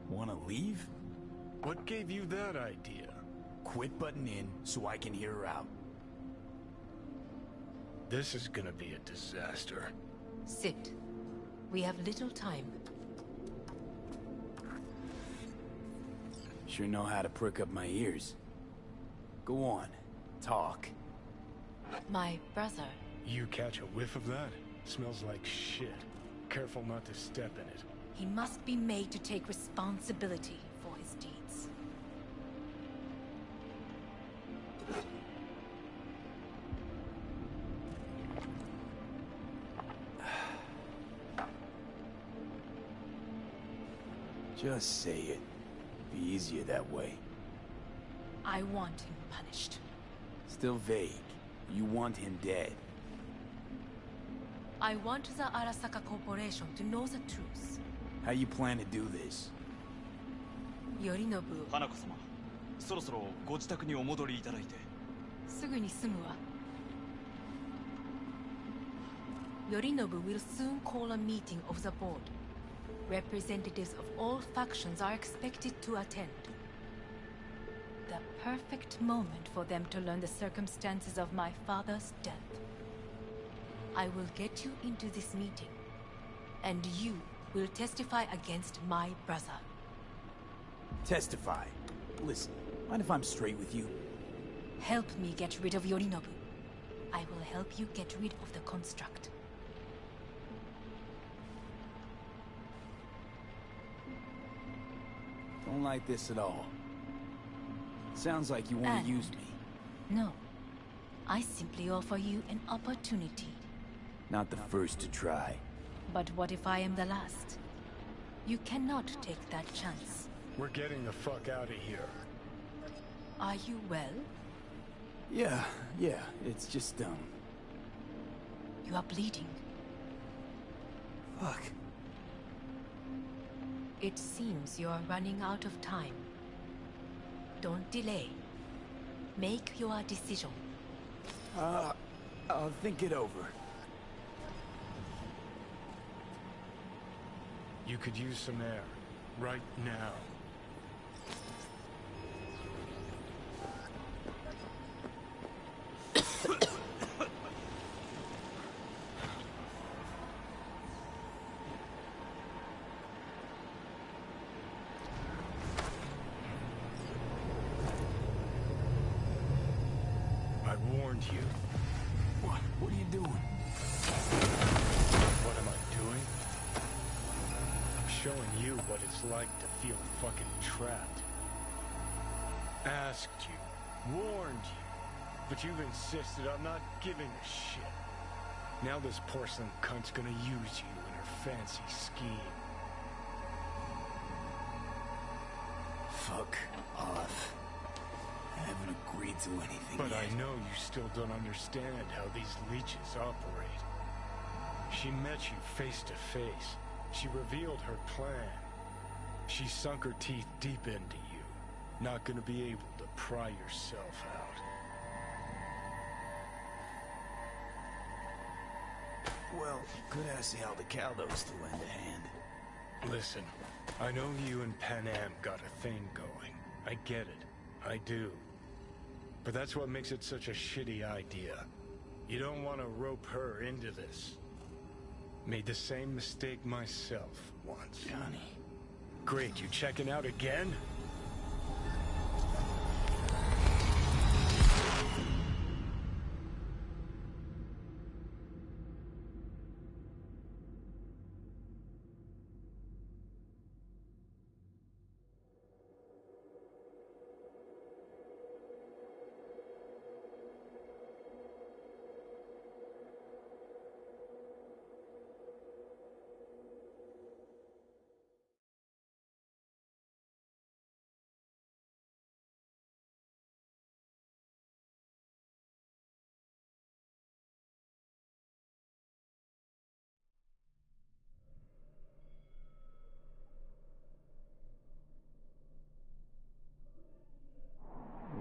Wanna leave? What gave you that idea? Quit butting in so I can hear her out. This is gonna be a disaster. Sit. We have little time. Sure know how to prick up my ears. Go on. Talk. My brother. You catch a whiff of that? Smells like shit. Careful not to step in it. He must be made to take responsibility for his deeds. Just say it. Be easier that way. I want him punished. Still vague. You want him dead. I want the Arasaka Corporation to know the truth. How you plan to do this? Yorinobu 花子様、そろそろご自宅にお戻りいただいて。すぐに済むわ。Yorinobu will soon call a meeting of the board. Representatives of all factions are expected to attend. The perfect moment for them to learn the circumstances of my father's death. I will get you into this meeting, and you will testify against my brother. Testify? Listen, mind if I'm straight with you? Help me get rid of Yorinobu. I will help you get rid of the construct. Don't like this at all. Sounds like you want to use me. No. I simply offer you an opportunity. Not the first to try. But what if I am the last? You cannot take that chance. We're getting the fuck out of here. Are you well? Yeah, it's just, You are bleeding. Fuck. It seems you are running out of time. Don't delay. Make your decision. I'll think it over. You could use some air. Right now. I warned you. What are you doing? What am I doing? I'm showing you what it's like to feel fucking trapped. Asked you, warned you, but you've insisted on not giving a shit. Now this porcelain cunt's gonna use you in her fancy scheme. Fuck off. I haven't agreed to anything But yet. I know you still don't understand how these leeches operate. She met you face to face. She revealed her plan. She sunk her teeth deep into you. Not gonna be able to pry yourself out. Well, could ask the Aldecaldos to lend a hand. Listen, I know you and Pan Am got a thing going. I get it. I do. But that's what makes it such a shitty idea. You don't want to rope her into this. Made the same mistake myself once. Johnny. Great, you checking out again?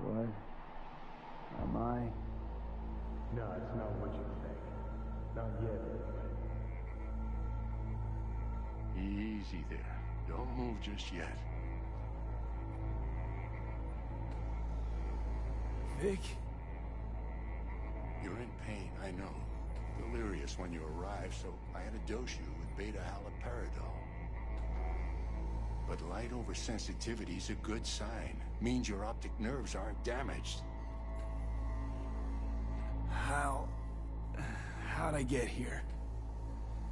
What? Am I? No, it's not what you think. Not yet, anyway. Easy there. Don't move just yet. Vic? You're in pain, I know. Delirious when you arrived, so I had to dose you with beta-haloperidol. But light oversensitivity's a good sign. Means your optic nerves aren't damaged. How'd I get here?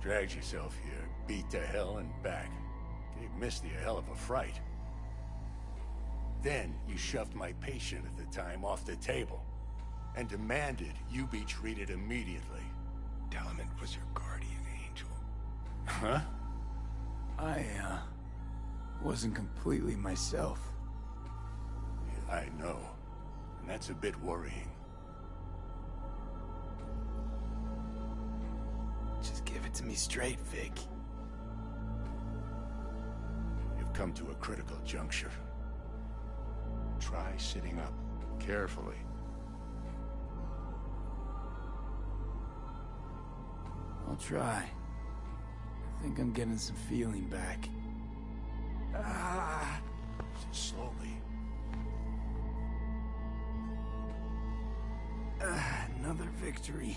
Dragged yourself here, beat to hell and back. Gave Misty a hell of a fright. Then you shoved my patient at the time off the table and demanded you be treated immediately. Tell him it was your guardian angel. Huh? I, wasn't completely myself. I know. And that's a bit worrying. Just it to me straight, Vic. You've come to a critical juncture. Try sitting up, carefully. I'll try. I think I'm getting some feeling back. Ah! Slowly. Another victory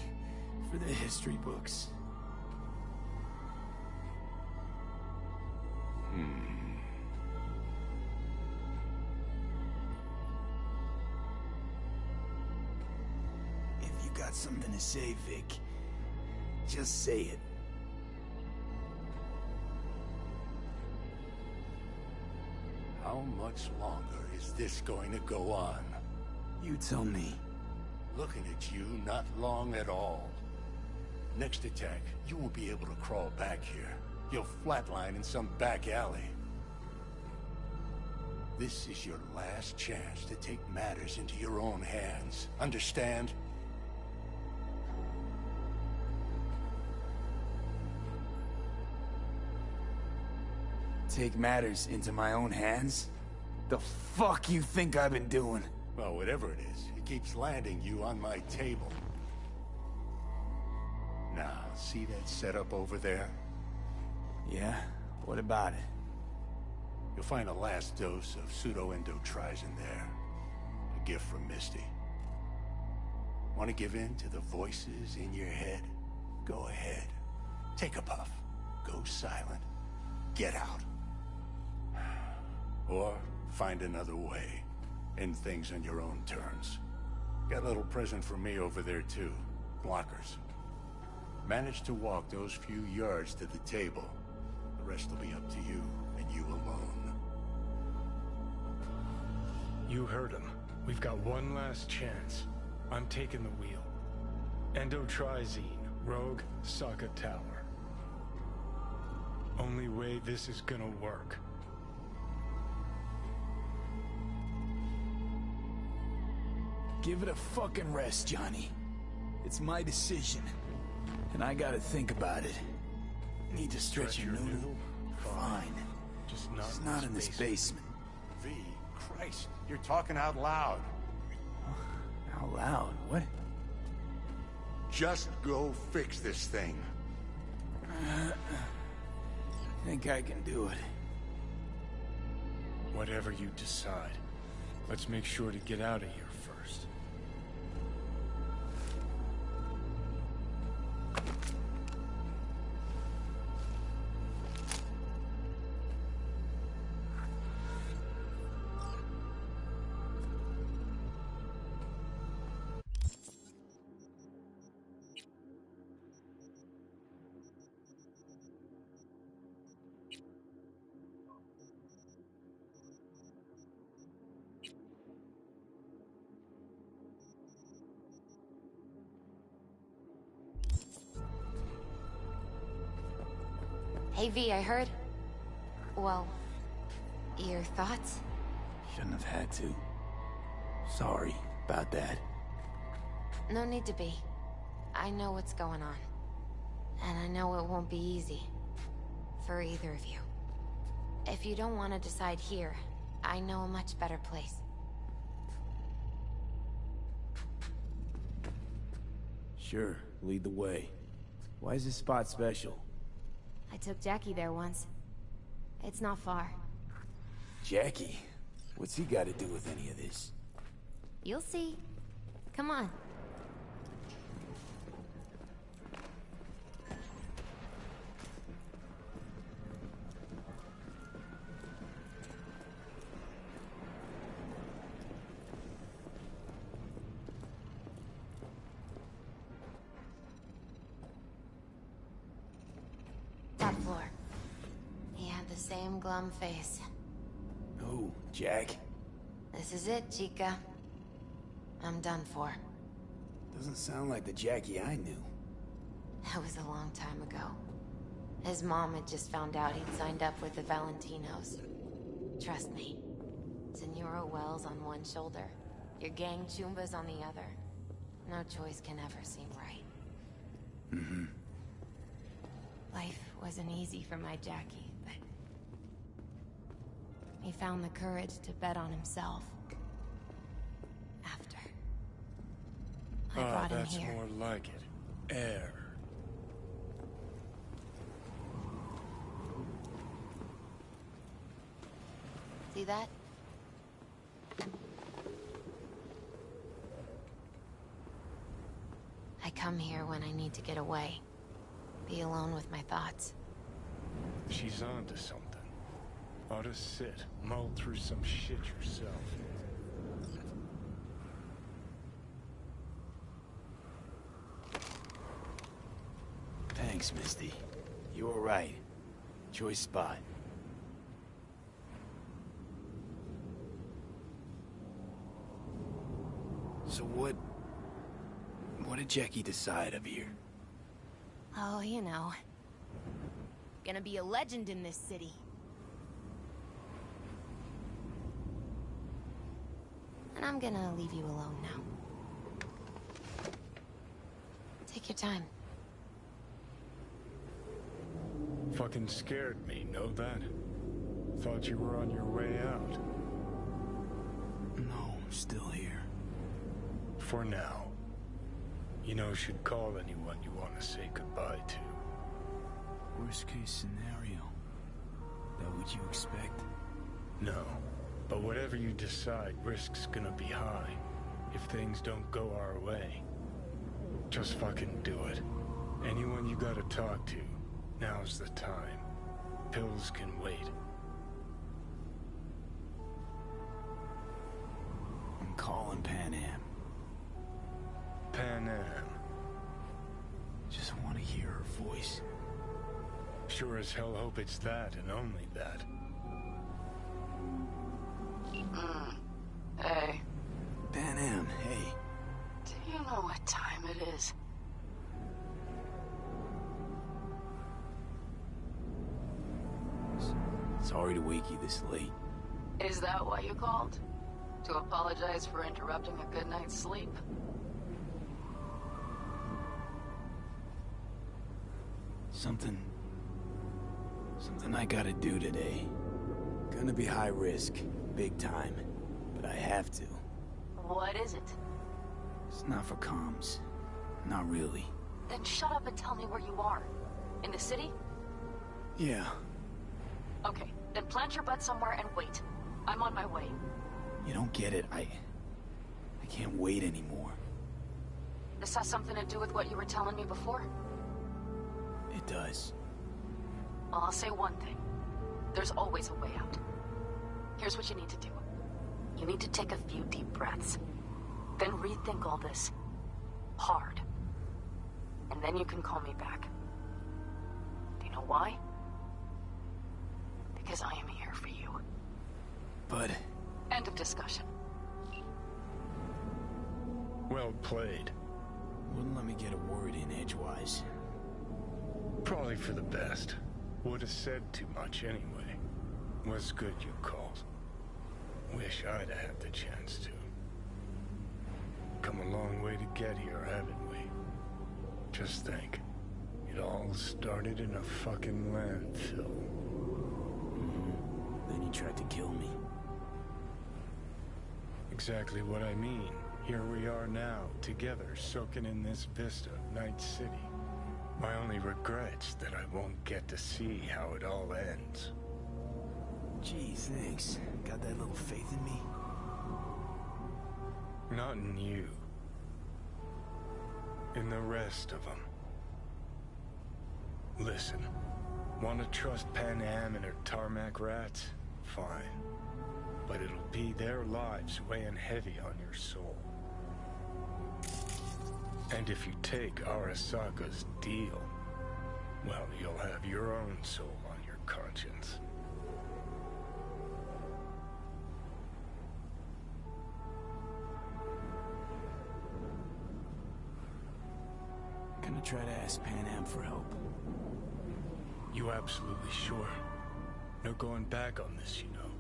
for the history books. If you got something to say, Vic, just say it. How much longer is this going to go on? You tell me. Looking at you, not long at all. Next attack, you won't be able to crawl back here. You'll flatline in some back alley. This is your last chance to take matters into your own hands. Understand? Take matters into my own hands? The fuck you think I've been doing? Well, whatever it is, it keeps landing you on my table. Now, see that setup over there? Yeah? What about it? You'll find a last dose of pseudo-endotrizin there. A gift from Misty. Want to give in to the voices in your head? Go ahead. Take a puff. Go silent. Get out. Or find another way. End things on your own terms. Got a little present for me over there too. Blockers. Manage to walk those few yards to the table. The rest will be up to you, and you alone. You heard him. We've got one last chance. I'm taking the wheel. Endotrizine, Rogue, Sokka Tower. Only way this is gonna work. Give it a fucking rest, Johnny. It's my decision. And I gotta think about it. Need to stretch your noodle? Fine. Just not in this basement. V, Christ, you're talking out loud. Out loud? What? Just go fix this thing. Think I can do it. Whatever you decide. Let's make sure to get out of here first. Hey V, I heard... Well... Your thoughts? Shouldn't have had to. Sorry about that. No need to be. I know what's going on. And I know it won't be easy. For either of you. If you don't want to decide here, I know a much better place. Sure, lead the way. Why is this spot special? I took Jackie there once. It's not far. Jackie? What's he got to do with any of this? You'll see. Come on. Top floor. He had the same glum face. Who? Jack? This is it, Chica. I'm done for. Doesn't sound like the Jackie I knew. That was a long time ago. His mom had just found out he'd signed up with the Valentinos. Trust me. Senora Wells on one shoulder, your gang Chumbas on the other. No choice can ever seem right. Mm-hmm. Life wasn't easy for my Jackie, but he found the courage to bet on himself. After I brought him that's here. more like it. Air. See that? I come here when I need to get away. Be alone with my thoughts. She's onto something. Ought to sit, mull through some shit yourself. Thanks, Misty. You were right. Choice spot. So what did Jackie decide of here? Oh, you know. Gonna be a legend in this city. And I'm gonna leave you alone now. Take your time. Fucking scared me, know that? Thought you were on your way out. No, I'm still here. For now. You know, should call anyone you want to say goodbye to. Worst case scenario. That what you expect? No. But whatever you decide, risk's gonna be high. If things don't go our way. Just fucking do it. Anyone you gotta talk to, now's the time. Pills can wait. I'm calling Pan Am. Pan Am. Just want to hear her voice. Sure as hell hope it's that and only that. Hey. Pan Am, hey. Do you know what time it is? Sorry to wake you this late. Is that why you called? To apologize for interrupting a good night's sleep? Something I gotta do today. Gonna be high risk, big time, but I have to. What is it? It's not for comms. Not really. Then shut up and tell me where you are. In the city? Yeah. Okay, then plant your butt somewhere and wait. I'm on my way. You don't get it. I can't wait anymore. This has something to do with what you were telling me before? It does. Well, I'll say one thing. There's always a way out. Here's what you need to do. You need to take a few deep breaths. Then rethink all this. Hard. And then you can call me back. Do you know why? Because I am here for you. But... End of discussion. Well played. Wouldn't let me get a word in edgewise. Probably for the best. Would have said too much anyway. Was good you called. Wish I'd have had the chance to. Come a long way to get here, haven't we? Just think. It all started in a fucking landfill. Then you tried to kill me. Exactly what I mean. Here we are now, together, soaking in this vista of Night City. My only regret's that I won't get to see how it all ends. Gee, thanks. Got that little faith in me? Not in you. In the rest of them. Listen, want to trust Pan Am and her tarmac rats? Fine. But it'll be their lives weighing heavy on your soul. And if you take Arasaka's deal, well, you'll have your own soul on your conscience. Gonna try to ask Pan Am for help. You absolutely sure? No going back on this, you know.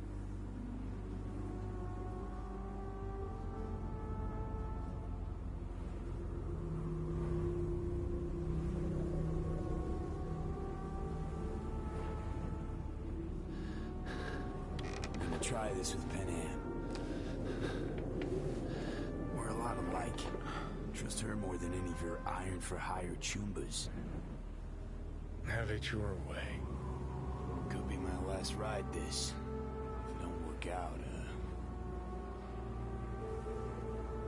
try this with Pan Am. We're a lot alike. Trust her more than any of your iron-for-hire chumbas. Have it your way. Could be my last ride this. If it don't work out,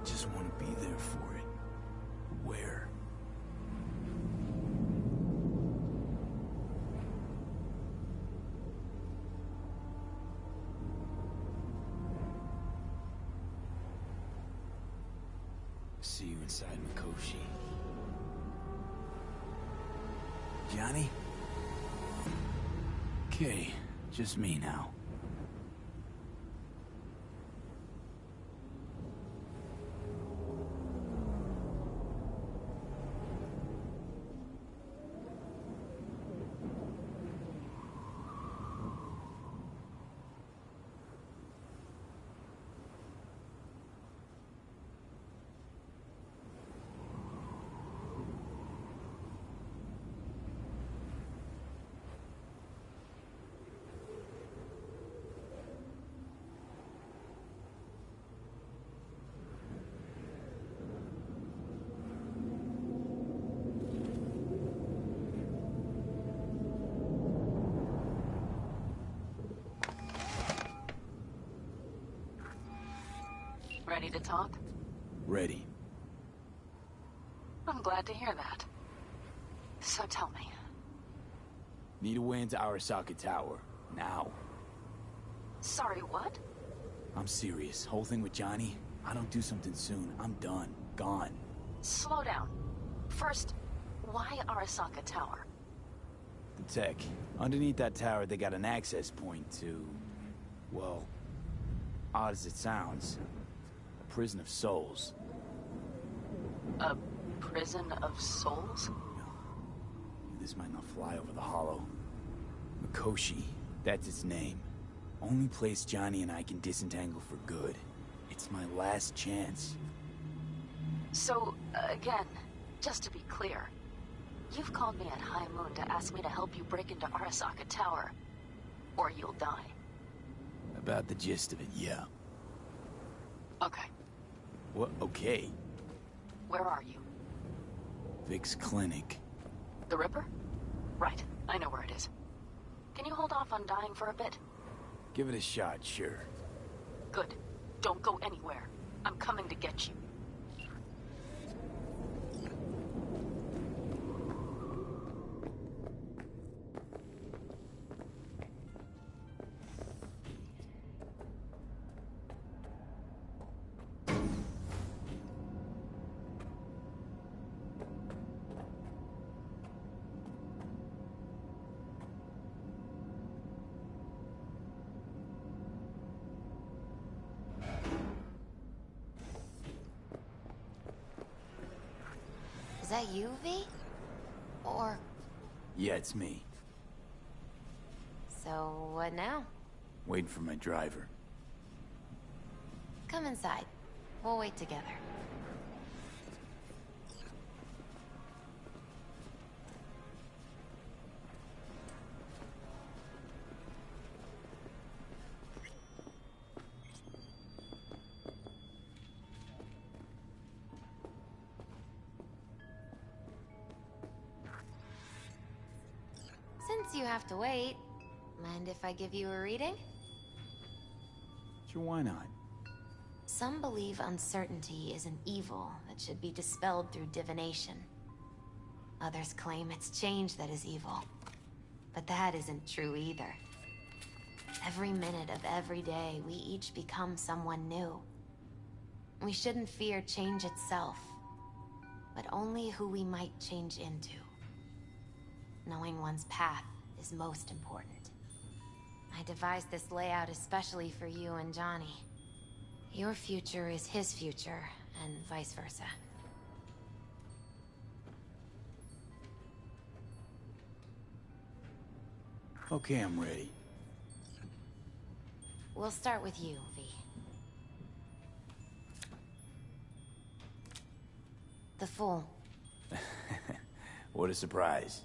just want to be there for it. Where? See you inside Mikoshi. Johnny? Okay, just me now. Ready to talk? Ready. I'm glad to hear that. So tell me. Need a way into Arasaka Tower. Now. Sorry, what? I'm serious. Whole thing with Johnny, I don't do something soon, I'm done. Gone. Slow down. First, why Arasaka Tower? The tech. Underneath that tower, they got an access point to... well, odd as it sounds, a prison of souls. A prison of souls? This might not fly over the hollow. Mikoshi, that's its name. Only place Johnny and I can disentangle for good. It's my last chance. So, again, just to be clear, you've called me at High Moon to ask me to help you break into Arasaka Tower, or you'll die. About the gist of it, yeah. Okay. What? Okay. Where are you? Vic's clinic. The Ripper? Right, I know where it is. Can you hold off on dying for a bit? Give it a shot, sure. Good. Don't go anywhere. I'm coming to get you. Is that you, V? Or... Yeah, it's me. So, what now? Waiting for my driver. Come inside. We'll wait together. Since you have to wait, mind if I give you a reading? Sure, why not? Some believe uncertainty is an evil that should be dispelled through divination. Others claim it's change that is evil. But that isn't true either. Every minute of every day, we each become someone new. We shouldn't fear change itself, but only who we might change into. Knowing one's path is most important. I devised this layout especially for you and Johnny. Your future is his future, and vice versa. Okay, I'm ready. We'll start with you, V. The Fool. What a surprise.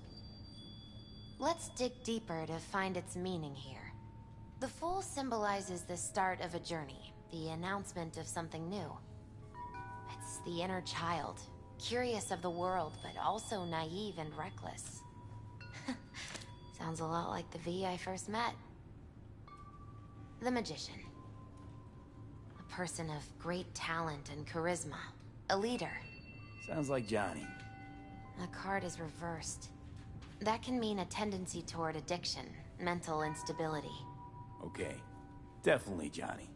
Let's dig deeper to find its meaning here. The fool symbolizes the start of a journey, the announcement of something new. It's the inner child, curious of the world, but also naive and reckless. Sounds a lot like the V I first met. The magician. A person of great talent and charisma. A leader. Sounds like Johnny. The card is reversed. That can mean a tendency toward addiction, mental instability. Okay. Definitely Johnny.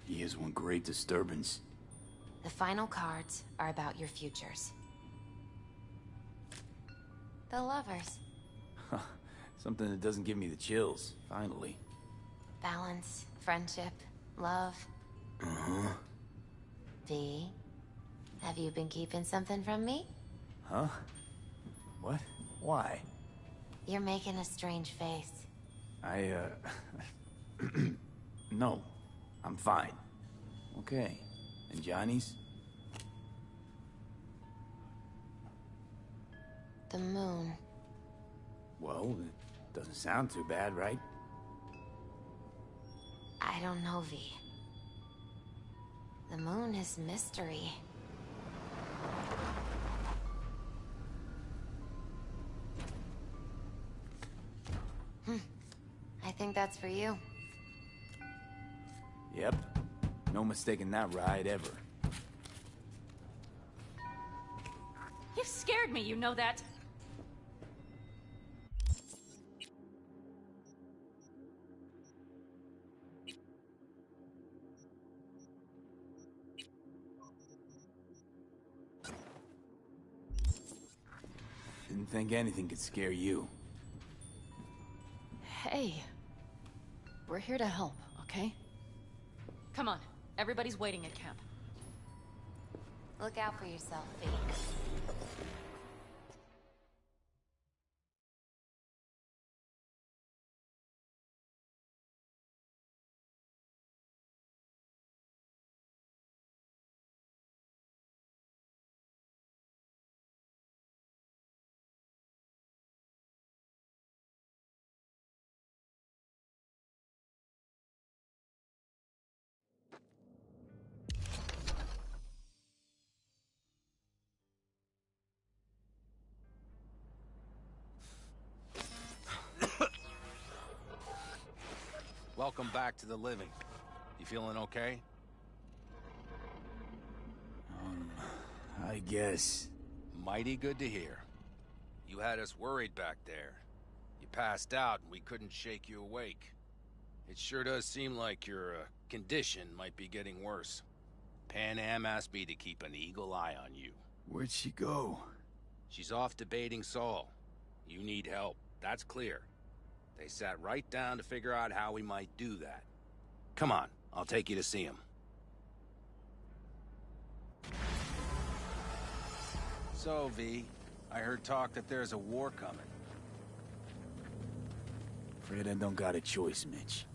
He is one great disturbance. The final cards are about your futures. The lovers. Something that doesn't give me the chills, finally. Balance, friendship, love. Uh-huh. V, have you been keeping something from me? Huh? What? Why? You're making a strange face. No. I'm fine. Okay. And Johnny's? The moon. Well, it doesn't sound too bad, right? I don't know, V. The moon is mystery. I think that's for you. Yep. No mistaking that ride ever. You've scared me, you know that. Didn't think anything could scare you. Hey. We're here to help, okay? Come on, everybody's waiting at camp. Look out for yourself, V. Welcome back to the living. You feeling okay? I guess. Mighty good to hear. You had us worried back there. You passed out and we couldn't shake you awake. It sure does seem like your condition might be getting worse. Pan Am asked me to keep an eagle eye on you. Where'd she go? She's off debating Saul. You need help, that's clear. They sat right down to figure out how we might do that. Come on, I'll take you to see him. So, V, I heard talk that there's a war coming. Afraid I don't got a choice, Mitch.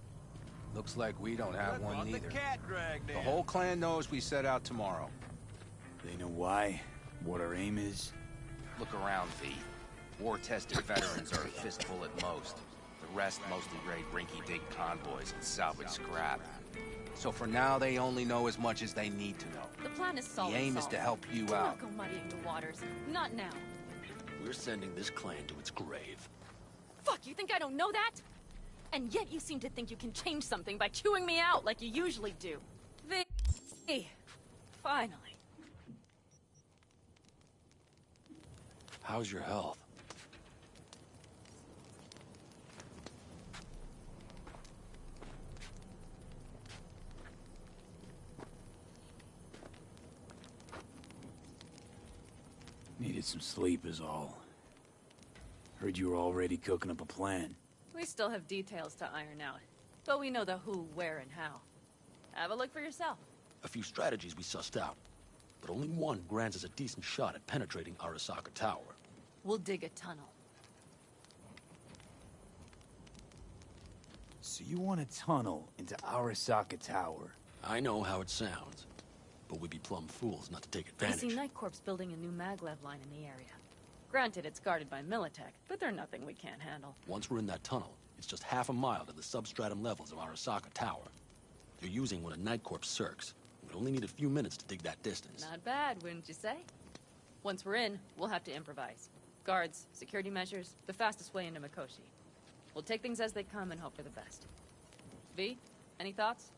Looks like we don't have one either. The whole clan knows we set out tomorrow. They know why? What our aim is? Look around, V. War-tested veterans are a fistful at most. The rest mostly raid rinky-dink convoys and salvage scrap. So for now, they only know as much as they need to know. The plan is solid. The aim is to help you Do out. not go muddying the waters. Not now. We're sending this clan to its grave. Fuck, you think I don't know that? And yet you seem to think you can change something by chewing me out like you usually do. V, finally. How's your health? Needed some sleep is all. Heard you were already cooking up a plan. We still have details to iron out, but we know the who, where, and how. Have a look for yourself. A few strategies we sussed out, but only one grants us a decent shot at penetrating Arasaka Tower. We'll dig a tunnel. So you want a tunnel into Arasaka Tower? I know how it sounds, but we'd be plumb fools not to take You advantage. see Night Corp's building a new maglev line in the area. Granted, it's guarded by Militech, but they're nothing we can't handle. Once we're in that tunnel, It's just half a mile to the substratum levels of Arasaka Tower. You're using one of Night Corp's circs. We only need a few minutes to dig that distance. Not bad, wouldn't you say? Once we're in, we'll have to improvise. Guards, security measures, the fastest way into Mikoshi. We'll take things as they come and hope for the best. V, any thoughts?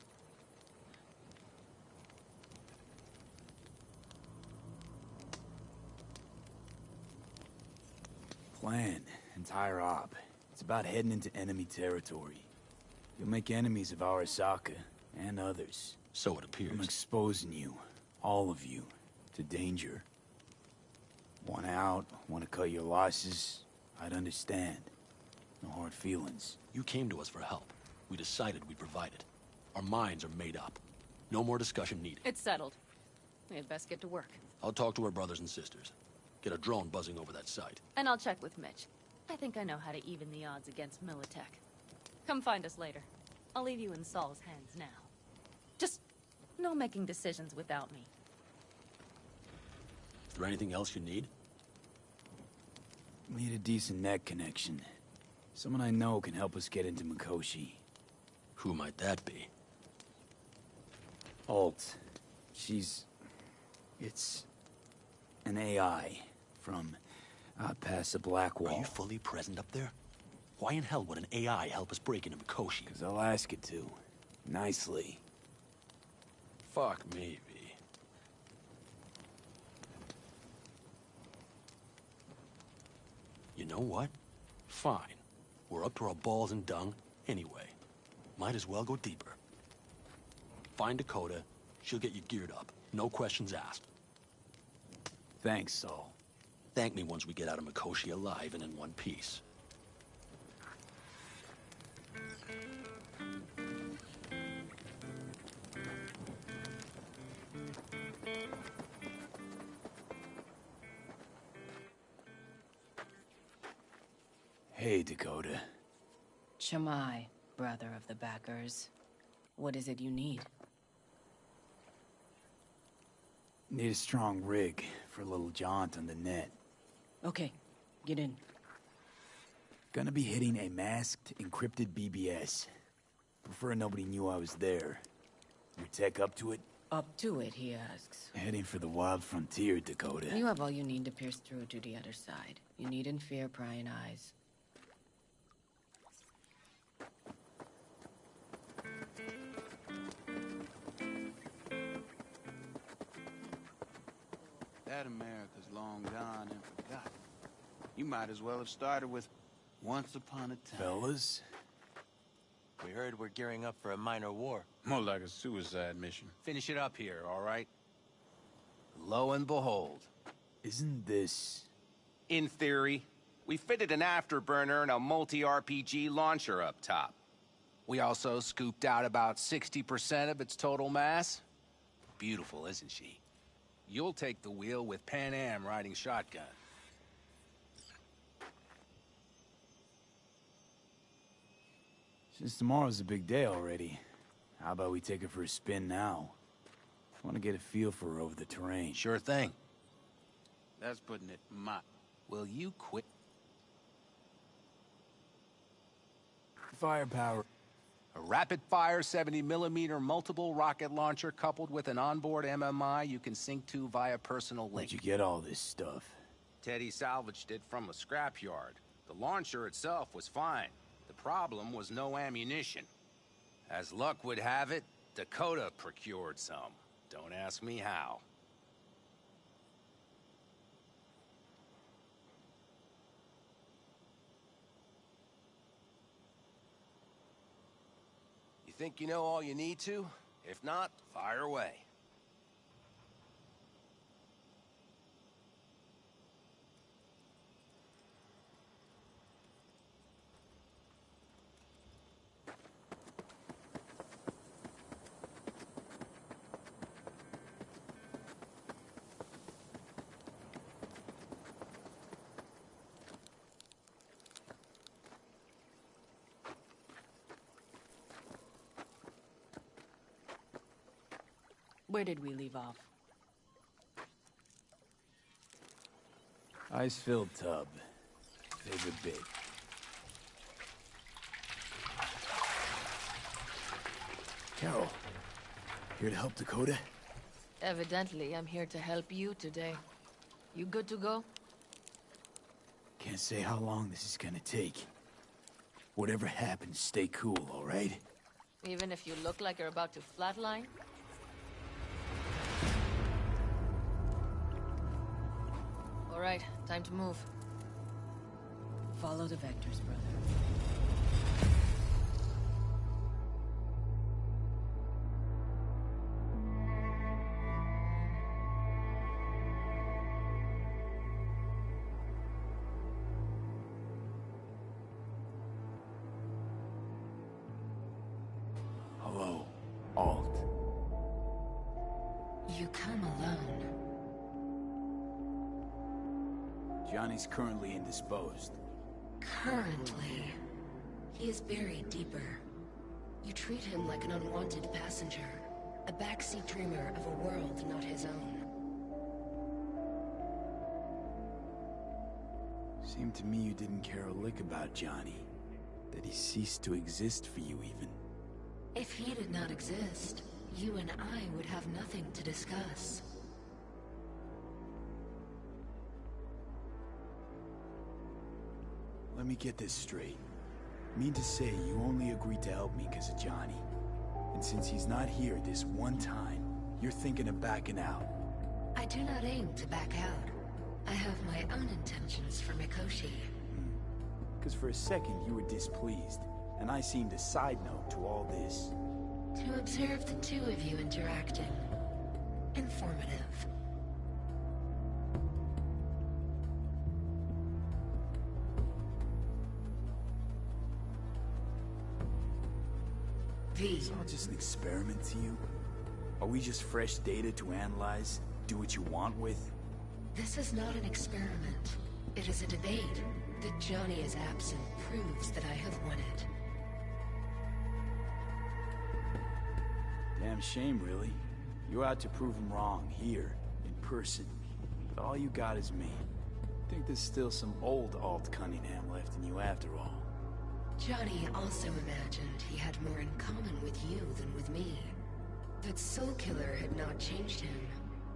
Plan, entire op. It's about heading into enemy territory. You'll make enemies of Arasaka, and others. So it appears. I'm exposing you, all of you, to danger. Want out, want to cut your losses, I'd understand. No hard feelings. You came to us for help. We decided we'd provide it. Our minds are made up. No more discussion needed. It's settled. We had best get to work. I'll talk to our brothers and sisters. Get a drone buzzing over that site. And I'll check with Mitch. I think I know how to even the odds against Militech. Come find us later. I'll leave you in Saul's hands now. Just no making decisions without me. Is there anything else you need? We need a decent net connection. Someone I know can help us get into Mikoshi. Who might that be? Alt. It's an AI from past the Black Wall. Are you fully present up there? Why in hell would an AI help us break into Mikoshi? Because I'll ask it to. Nicely. Fuck me, V. You know what? Fine. We're up to our balls in dung anyway. Might as well go deeper. Find Dakota. She'll get you geared up. No questions asked. Thanks, Saul. Thank me once we get out of Mikoshi alive and in one piece. Hey, Dakota. Shamai, brother of the backers. What is it you need? Need a strong rig for a little jaunt on the net. Okay, get in. Gonna be hitting a masked, encrypted BBS. Prefer nobody knew I was there. Your tech up to it? Up to it, he asks. Heading for the wild frontier, Dakota. You have all you need to pierce through to the other side. You needn't fear prying eyes. That America's long gone and forgotten. You might as well have started with Once Upon a Time. Fellas? We heard we're gearing up for a minor war. More like a suicide mission. Finish it up here, all right? Lo and behold. Isn't this... In theory, we fitted an afterburner and a multi-RPG launcher up top. We also scooped out about 60% of its total mass. Beautiful, isn't she? You'll take the wheel with Pan Am riding shotgun. Since tomorrow's a big day already, how about we take her for a spin now? I want to get a feel for her over the terrain. Sure thing. That's putting it mildly. Will you quit? Firepower. A rapid-fire 70mm multiple rocket launcher coupled with an onboard MMI you can sync to via personal link. Where'd you get all this stuff? Teddy salvaged it from a scrapyard. The launcher itself was fine. The problem was no ammunition. As luck would have it, Dakota procured some. Don't ask me how. You think you know all you need to? If not, fire away. Where did we leave off? Ice-filled tub. Favorite bit. Carol, here to help Dakota? Evidently, I'm here to help you today. You good to go? Can't say how long this is gonna take. Whatever happens, stay cool, all right? Even if you look like you're about to flatline? All right, time to move. Follow the vectors, brother. Hello, Alt. You come alone. Johnny's currently indisposed. Currently. He is buried deeper. You treat him like an unwanted passenger. A backseat dreamer of a world not his own. Seemed to me you didn't care a lick about Johnny. That he ceased to exist for you, even. If he did not exist, you and I would have nothing to discuss. Let me get this straight. Mean to say you only agreed to help me because of Johnny. And since he's not here this one time, you're thinking of backing out. I do not aim to back out. I have my own intentions for Mikoshi. Because for a second you were displeased, and I seemed a side note to all this. To observe the two of you interacting. Informative. It's all just an experiment to you? Are we just fresh data to analyze? Do what you want with? This is not an experiment. It is a debate. That Johnny is absent proves that I have won it. Damn shame, really. You're out to prove him wrong, here, in person. But all you got is me. Think there's still some old Alt Cunningham left in you after all. Johnny also imagined he had more in common with you than with me. That Soul Killer had not changed him.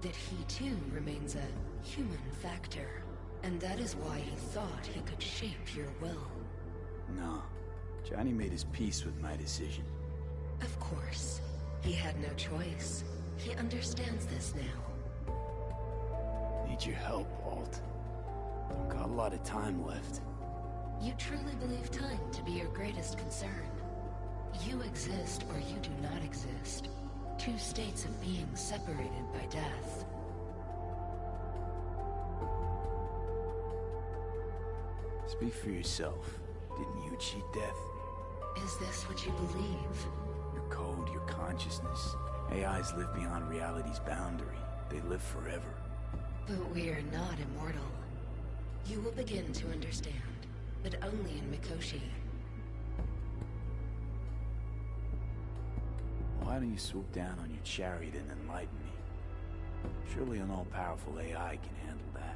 That he too remains a human factor. And that is why he thought he could shape your will. No. Johnny made his peace with my decision. Of course. He had no choice. He understands this now. Need your help, Alt. Don't got a lot of time left. You truly believe time to be your greatest concern. You exist or you do not exist. Two states of being separated by death. Speak for yourself. Didn't you cheat death? Is this what you believe? Your code, your consciousness. AIs live beyond reality's boundary. They live forever. But we are not immortal. You will begin to understand, but only in Mikoshi. Why don't you swoop down on your chariot and enlighten me? Surely an all-powerful AI can handle that.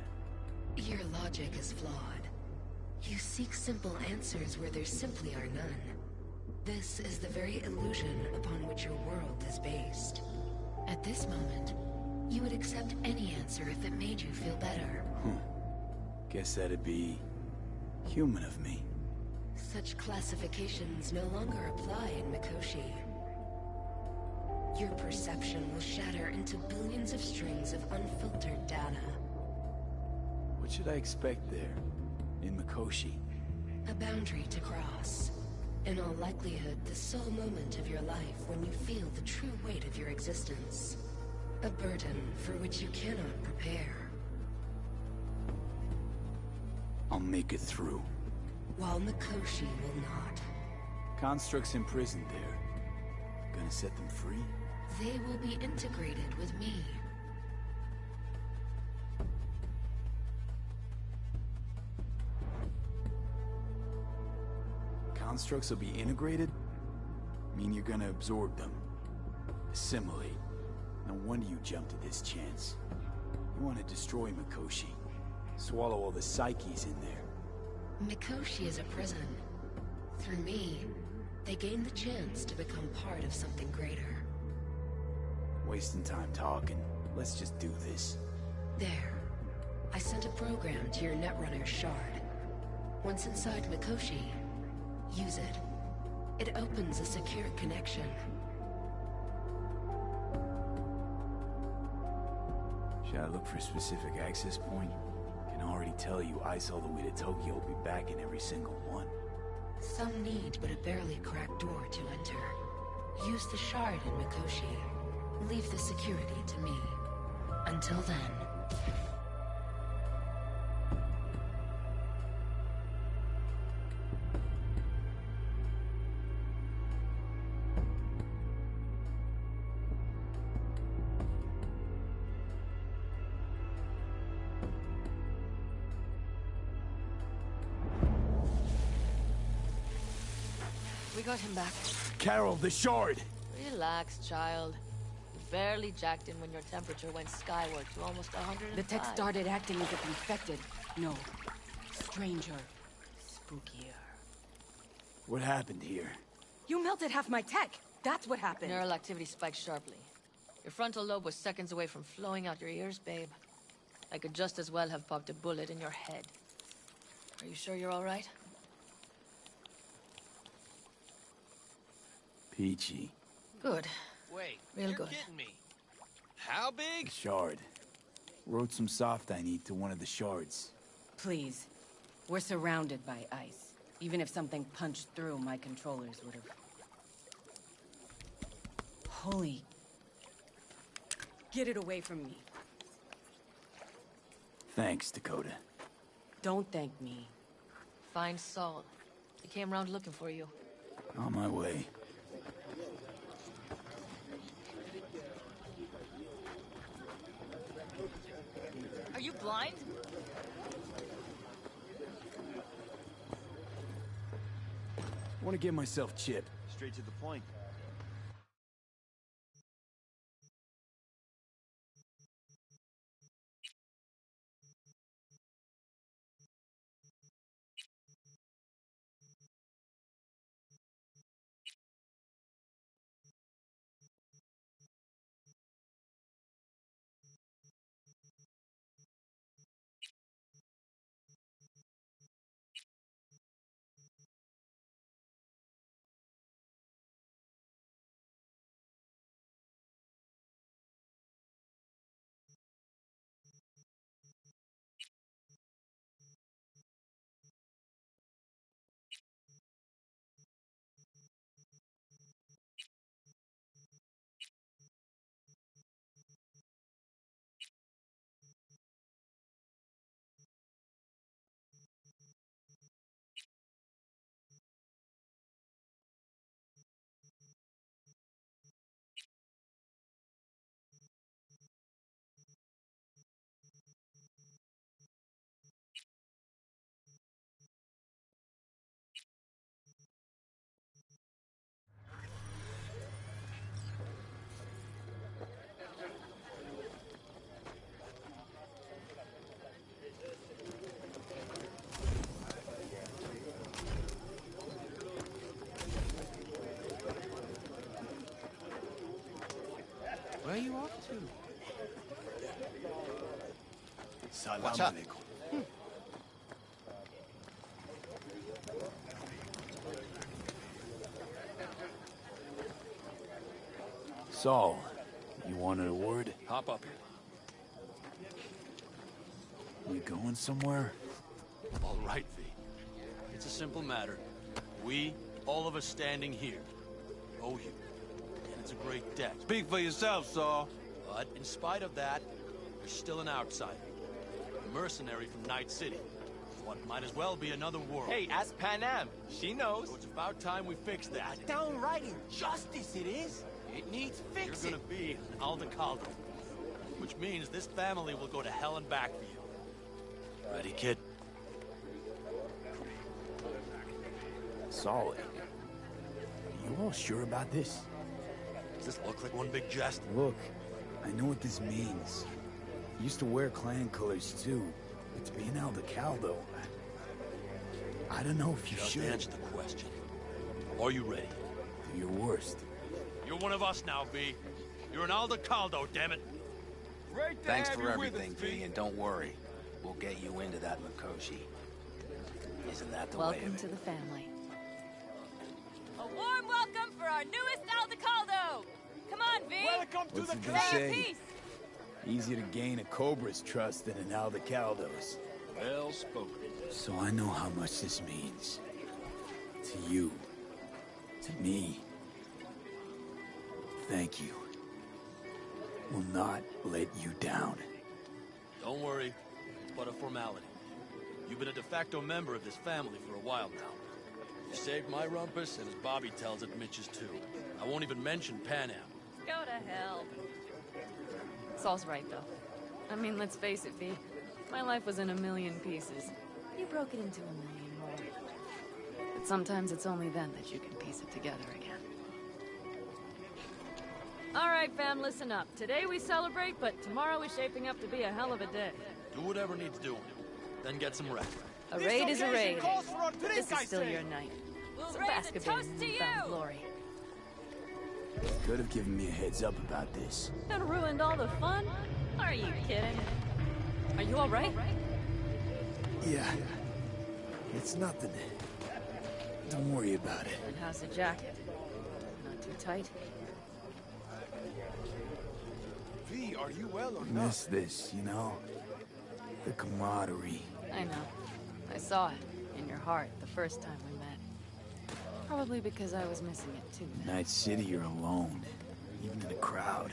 Your logic is flawed. You seek simple answers where there simply are none. This is the very illusion upon which your world is based. At this moment, you would accept any answer if it made you feel better. Guess that'd be human of me. Such classifications no longer apply in Mikoshi. Your perception will shatter into billions of strings of unfiltered data. What should I expect there, in Mikoshi? A boundary to cross. In all likelihood, the sole moment of your life when you feel the true weight of your existence. A burden for which you cannot prepare. I'll make it through. While Mikoshi will not. Constructs imprisoned there. Gonna set them free? They will be integrated with me. Constructs will be integrated? Mean you're gonna absorb them. Assimilate. No wonder you jumped at this chance. You want to destroy Mikoshi. Swallow all the psyches in there. Mikoshi is a prison. Through me, they gain the chance to become part of something greater. Wasting time talking. Let's just do this. There. I sent a program to your Netrunner's shard. Once inside Mikoshi, use it. It opens a secure connection. Should I look for a specific access point? Can already tell you I saw the way to Tokyo will be back in every single one. Some need but a barely cracked door to enter. Use the shard in Mikoshi. Leave the security to me. Until then... We got him back. Carol, the shard! Relax, child. You barely jacked in when your temperature went skyward to almost 105. The tech started acting as if infected. No. Stranger. Spookier. What happened here? You melted half my tech! That's what happened! Neural activity spiked sharply. Your frontal lobe was seconds away from flowing out your ears, babe. I could just as well have popped a bullet in your head. Are you sure you're all right? Peachy. Good. Wait, Real you're good. kidding me. How big? The shard. Wrote some soft I need to one of the shards. Please. We're surrounded by ice. Even if something punched through, my controllers would have... Holy... Get it away from me. Thanks, Dakota. Don't thank me. Find Saul. He came around looking for you. On my way. Are you blind? Want to get myself chipped. Straight to the point. Where are you off to? Salam What's up? alaikum. Saul, you wanted a word? Hop up here. We going somewhere? All right, V. It's a simple matter. We, all of us standing here, owe you. And it's a great debt. Speak for yourself, Saul. But in spite of that, you're still an outsider. A mercenary from Night City. What might as well be another world. Hey, ask Panam. She knows. So it's about time we fix that. Downright injustice it is. It needs fixing. You're gonna be an Aldecaldo. Which means this family will go to hell and back for you. Ready, kid? Solid. You all sure about this? Does this look like one big jest? Look, I know what this means. Used to wear clan colors too, but to be an Aldecaldo, I don't know if you Just should. answer the question. Are you ready? Do your worst. You're one of us now, V. You're an Aldecaldo, damn it. Great to Thanks for everything, V, and don't worry. We'll get you into that Mikoshi. Isn't that the way of Welcome it? to the family. A warm welcome for our newest Aldecaldo! Come on, V! Welcome to the club! Say a piece! Easier to gain a Cobra's trust than an Aldecaldo's. Well spoken. So I know how much this means. To you. To me. Thank you. Will not let you down. Don't worry. It's but a formality. You've been a de facto member of this family for a while now. You saved my rumpus, and as Bobby tells it, Mitch's too. I won't even mention Pan Am. Go to hell. Saul's right, though. I mean, let's face it, V. My life was in a million pieces. You broke it into a million more. But sometimes it's only then that you can piece it together again. All right, fam, listen up. Today we celebrate, but tomorrow is shaping up to be a hell of a day. Do whatever needs doing. Then get some rest. A raid is a raid. This is still your night. So bask a bit in newfound glory. Could have given me a heads up about this. That ruined all the fun? Are you kidding? Are you all right? Yeah. It's nothing. Don't worry about it. And how's the jacket? Not too tight? V, are you well or not? Miss this, you know? The camaraderie. I know. I saw it in your heart the first time we met. Probably because I was missing it too. In Night City, you're alone. Even in a crowd.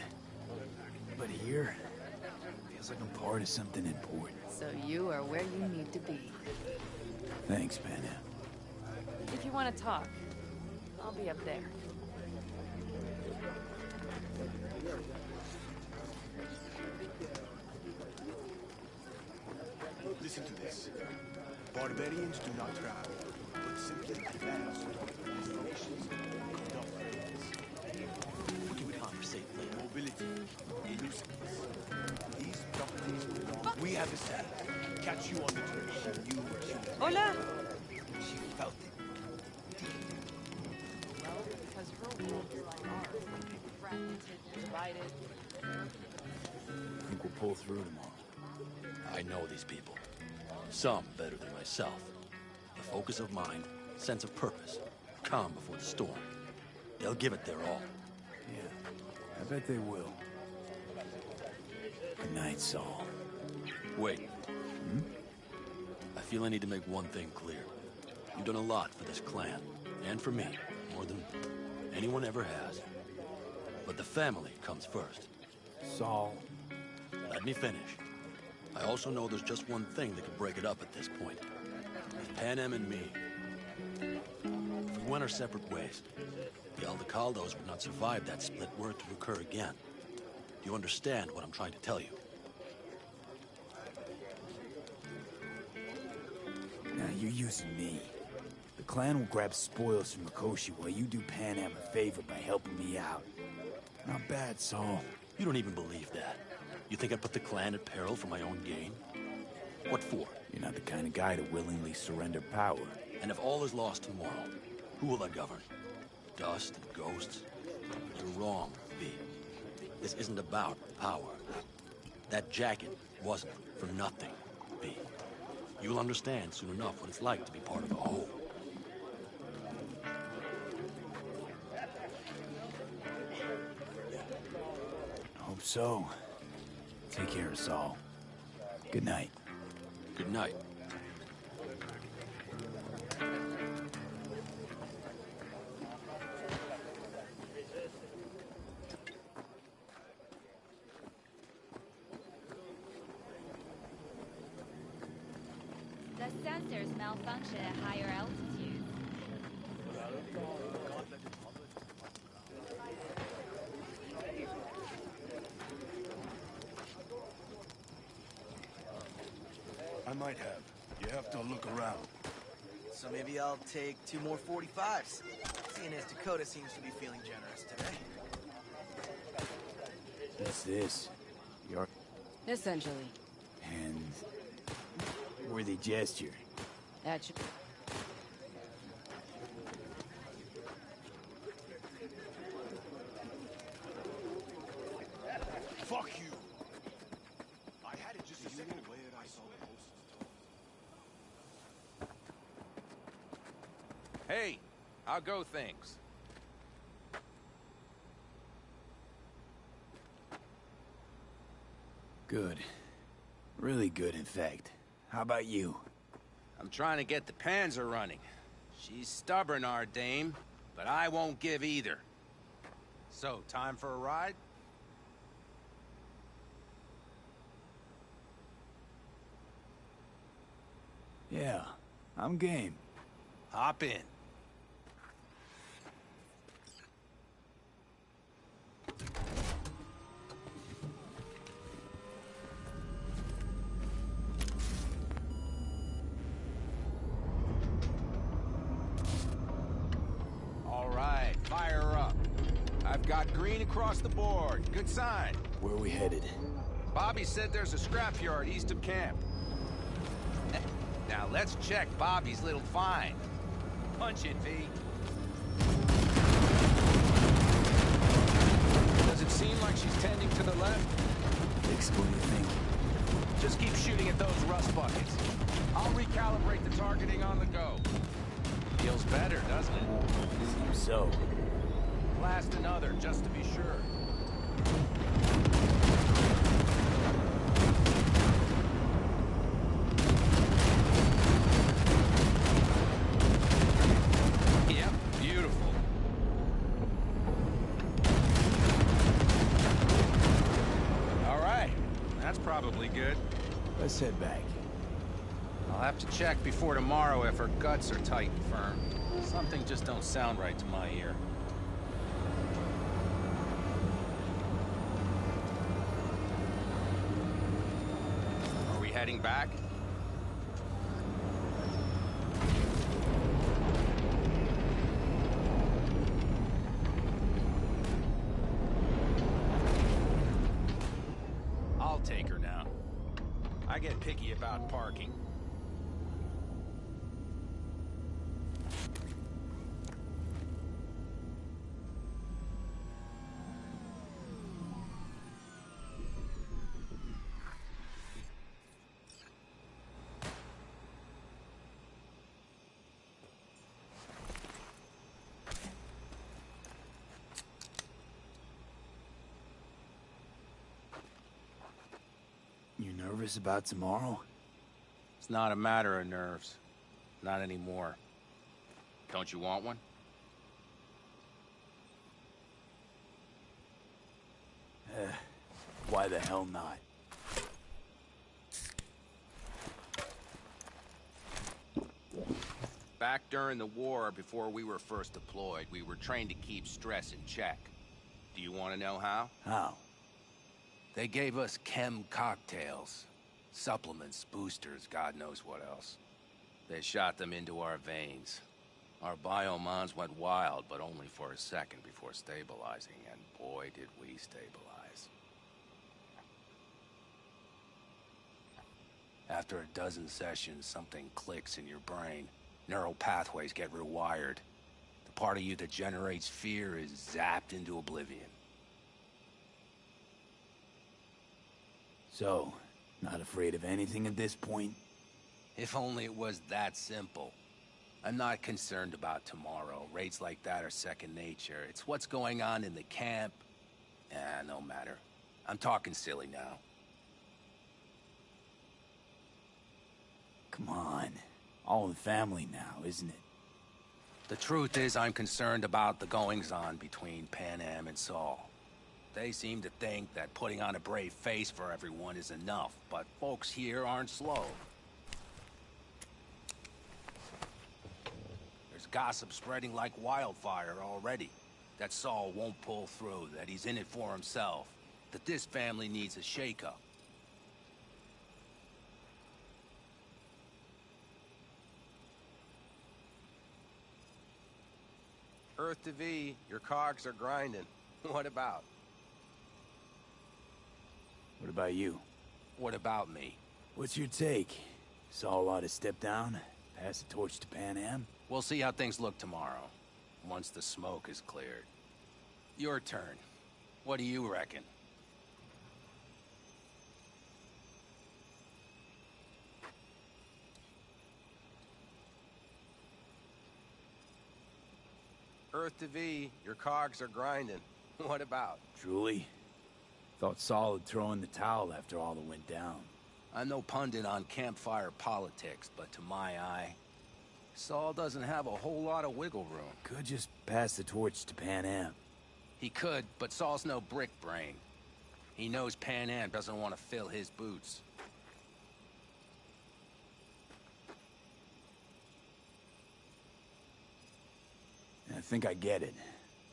But here, feels like I'm part of something important. So you are where you need to be. Thanks, Panam. If you want to talk, I'll be up there. Listen to this. Barbarians do not travel, but simply advance to destinations not friends. We can conversate later. Mobility, elusiveness. These properties belong. We have the same. Catch you on the train. You were she. Hola! She felt it. Well, because her world is like ours. Fragmented, divided. I think we'll pull through tomorrow. I know these people. Some better than myself. A focus of mind, sense of purpose, calm before the storm. They'll give it their all. Yeah, I bet they will. Good night, Saul. Wait. I feel I need to make one thing clear. You've done a lot for this clan, and for me, more than anyone ever has. But the family comes first. Saul. Let me finish. I also know there's just one thing that could break it up at this point. With Pan Am and me. If we went our separate ways, the Aldecaldos would not survive that split were it to occur again. Do you understand what I'm trying to tell you? Now, you're using me. The clan will grab spoils from Mikoshi while you do Pan Am a favor by helping me out. Not bad, Saul. You don't even believe that. You think I'd put the clan at peril for my own gain? What for? You're not the kind of guy to willingly surrender power. And if all is lost tomorrow, who will I govern? Dust and ghosts? You're wrong, V. This isn't about power. That jacket wasn't for nothing, V. You'll understand soon enough what it's like to be part of a whole. Hope so. Take care, Saul. Good night. Good night. The sensors malfunction at higher altitudes. I might have. You have to look around. So maybe I'll take 2 more 45s. Seeing as Dakota seems to be feeling generous today. What's this? Your Essentially. and worthy gesture. That should... Fuck you! I had it just a second ago. I saw the posters. Hey, how go things? Good. Really good, in fact. How about you? I'm trying to get the Panzer running. She's stubborn, our dame, but I won't give either. So, time for a ride? Yeah, I'm game. Hop in. All right, fire up. I've got green across the board. Good sign. Where are we headed? Bobby said there's a scrapyard east of camp. Now let's check Bobby's little find. Punch it, V. Does it seem like she's tending to the left? Dix, what do you think? Just keep shooting at those rust buckets. I'll recalibrate the targeting on the go. Feels better, doesn't it? Seems so. Blast another, just to be sure. Yep, beautiful. All right, that's probably good. Let's head back. I'll have to check before tomorrow if her guts are tight and firm. Something just don't sound right to my ear. Are we heading back? I'll take her now. I get picky about parking. You nervous about tomorrow? It's not a matter of nerves. Not anymore. Don't you want one? Why the hell not? Back during the war, before we were first deployed, we were trained to keep stress in check. Do you want to know how? How? They gave us chem cocktails. Supplements, boosters, God knows what else. They shot them into our veins. Our biomons went wild, but only for a second before stabilizing, and boy did we stabilize. After a dozen sessions, something clicks in your brain. Neural pathways get rewired. The part of you that generates fear is zapped into oblivion. So, not afraid of anything at this point? If only it was that simple. I'm not concerned about tomorrow. Raids like that are second nature. It's what's going on in the camp. No matter. I'm talking silly now. Come on. All in family now, isn't it? The truth is, I'm concerned about the goings-on between Pan Am and Saul. They seem to think that putting on a brave face for everyone is enough, but folks here aren't slow. There's gossip spreading like wildfire already. That Saul won't pull through, that he's in it for himself, that this family needs a shakeup. Earth to V, your cogs are grinding. What about? What about you? What about me? What's your take? Saul ought to step down, pass the torch to Pan Am? We'll see how things look tomorrow, once the smoke is cleared. Your turn. What do you reckon? Earth to V, your cogs are grinding. What about? Truly? Thought Saul would throw in the towel after all that went down. I'm no pundit on campfire politics, but to my eye, Saul doesn't have a whole lot of wiggle room. Could just pass the torch to Pan Am. He could, but Saul's no brick brain. He knows Pan Am doesn't want to fill his boots. I think I get it.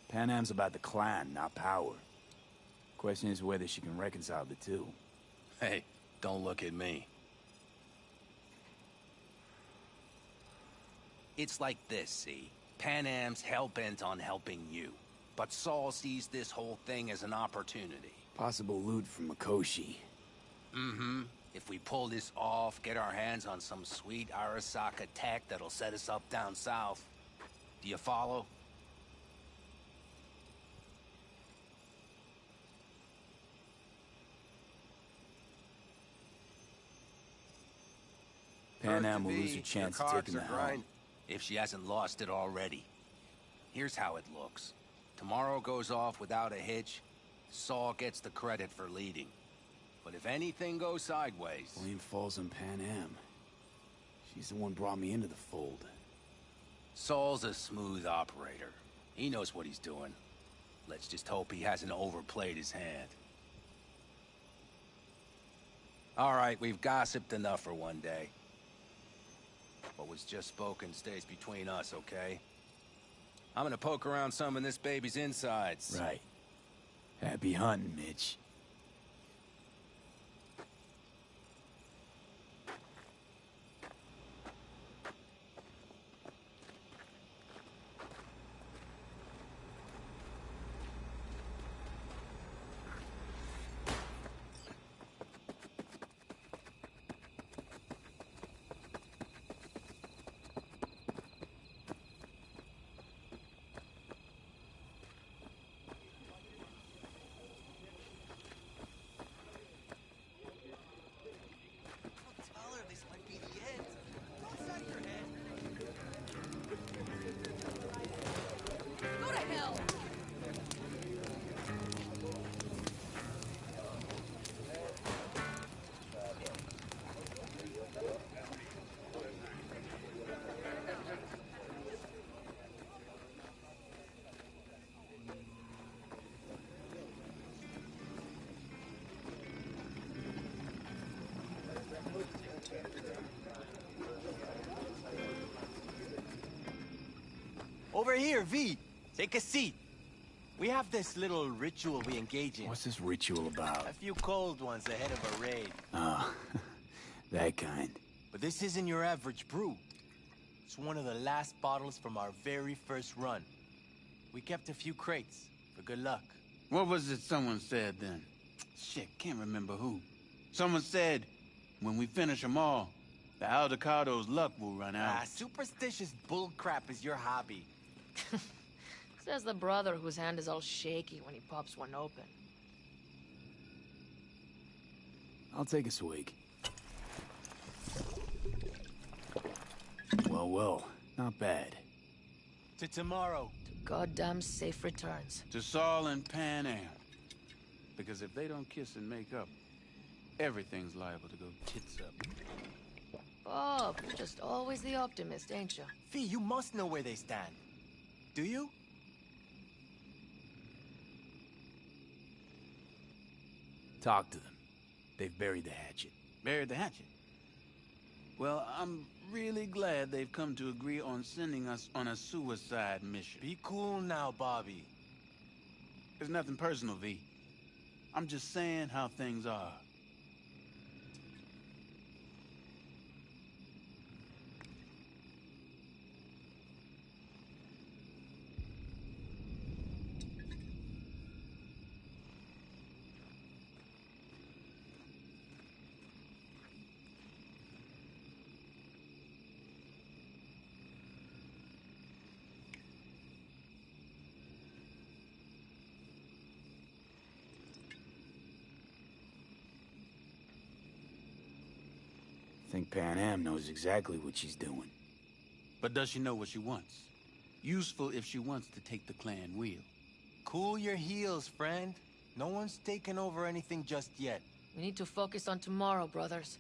Pan Am's about the clan, not power. Question is whether she can reconcile the two. Hey, don't look at me. It's like this, see? Pan Am's hell-bent on helping you. But Saul sees this whole thing as an opportunity. Possible loot from Mikoshi. Mm-hmm. If we pull this off, get our hands on some sweet Arasaka tech that'll set us up down south. Do you follow? Pan Am will lose her chance of taking the helm. If she hasn't lost it already. Here's how it looks. Tomorrow goes off without a hitch. Saul gets the credit for leading. But if anything goes sideways... Blame falls on Pan Am. She's the one brought me into the fold. Saul's a smooth operator. He knows what he's doing. Let's just hope he hasn't overplayed his hand. All right, we've gossiped enough for one day. What was just spoken stays between us, okay? I'm gonna poke around some of this baby's insides. Right. Happy hunting, Mitch. Over here, V. Take a seat. We have this little ritual we engage in. What's this ritual about? A few cold ones ahead of a raid. Oh, that kind. But this isn't your average brew. It's one of the last bottles from our very first run. We kept a few crates for good luck. What was it someone said then? Shit, can't remember who. Someone said, when we finish them all, the Aldecado's luck will run out. Superstitious bullcrap is your hobby. Says the brother whose hand is all shaky when he pops one open. I'll take a swig. Well, not bad. To tomorrow. To goddamn safe returns. To Saul and Pan Am. Because if they don't kiss and make up, everything's liable to go tits up. Bob, you're just always the optimist, ain't you? Fee, you must know where they stand. Do you? Talk to them. They've buried the hatchet. Buried the hatchet? Well, I'm really glad they've come to agree on sending us on a suicide mission. Be cool now, Bobby. It's nothing personal, V. I'm just saying how things are. I think Pan Am knows exactly what she's doing. But does she know what she wants? Useful if she wants to take the clan wheel. Cool your heels, friend. No one's taken over anything just yet. We need to focus on tomorrow, brothers.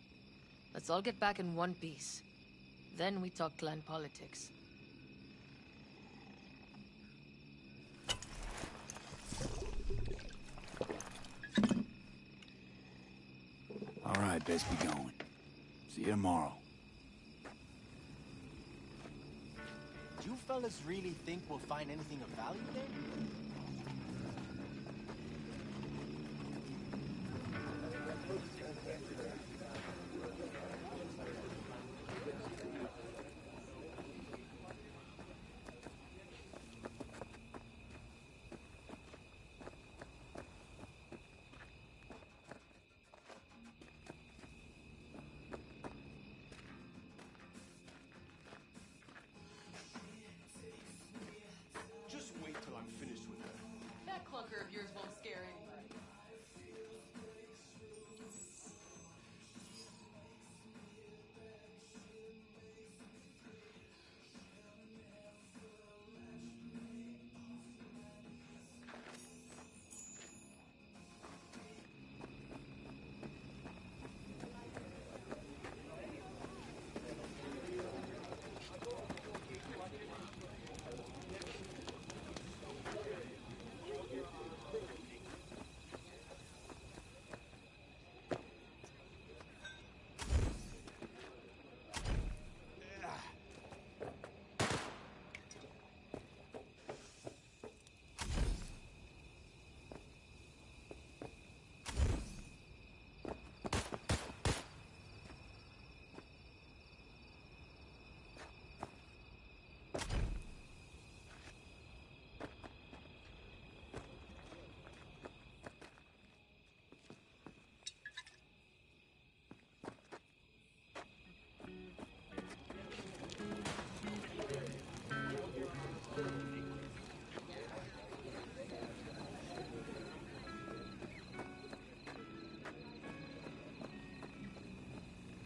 Let's all get back in one piece. Then we talk clan politics. All right, best be going. See you tomorrow. Do you fellas really think we'll find anything of value there? Just wait till I'm finished with her. That clunker of yours won't scare anybody.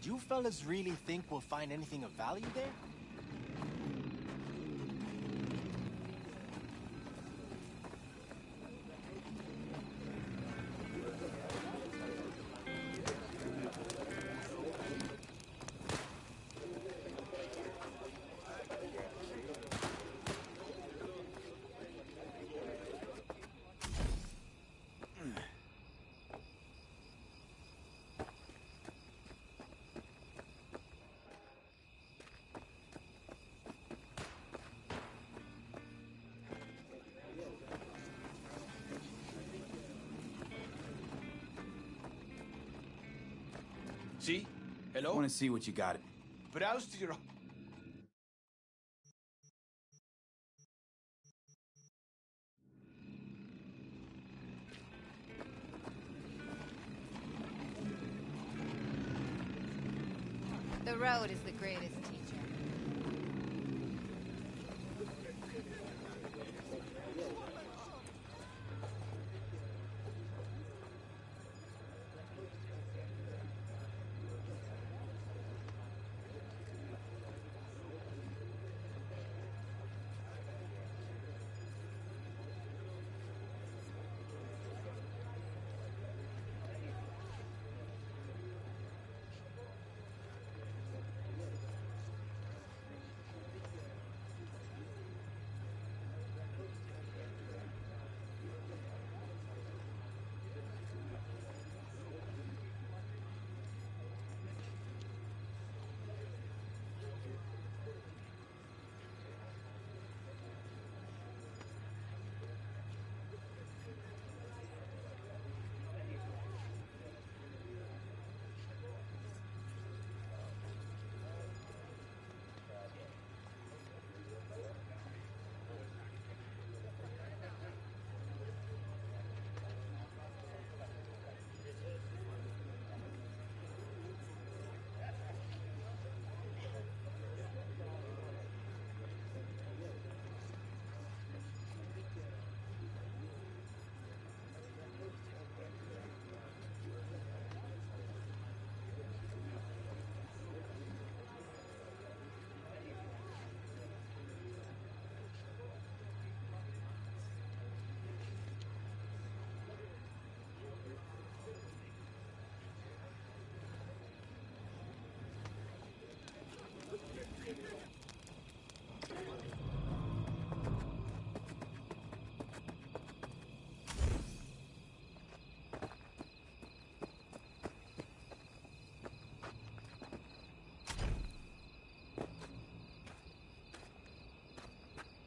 Do you fellas really think we'll find anything of value there? See? Hello? I want to see what you got. Browse to your... The road is the greatest teacher.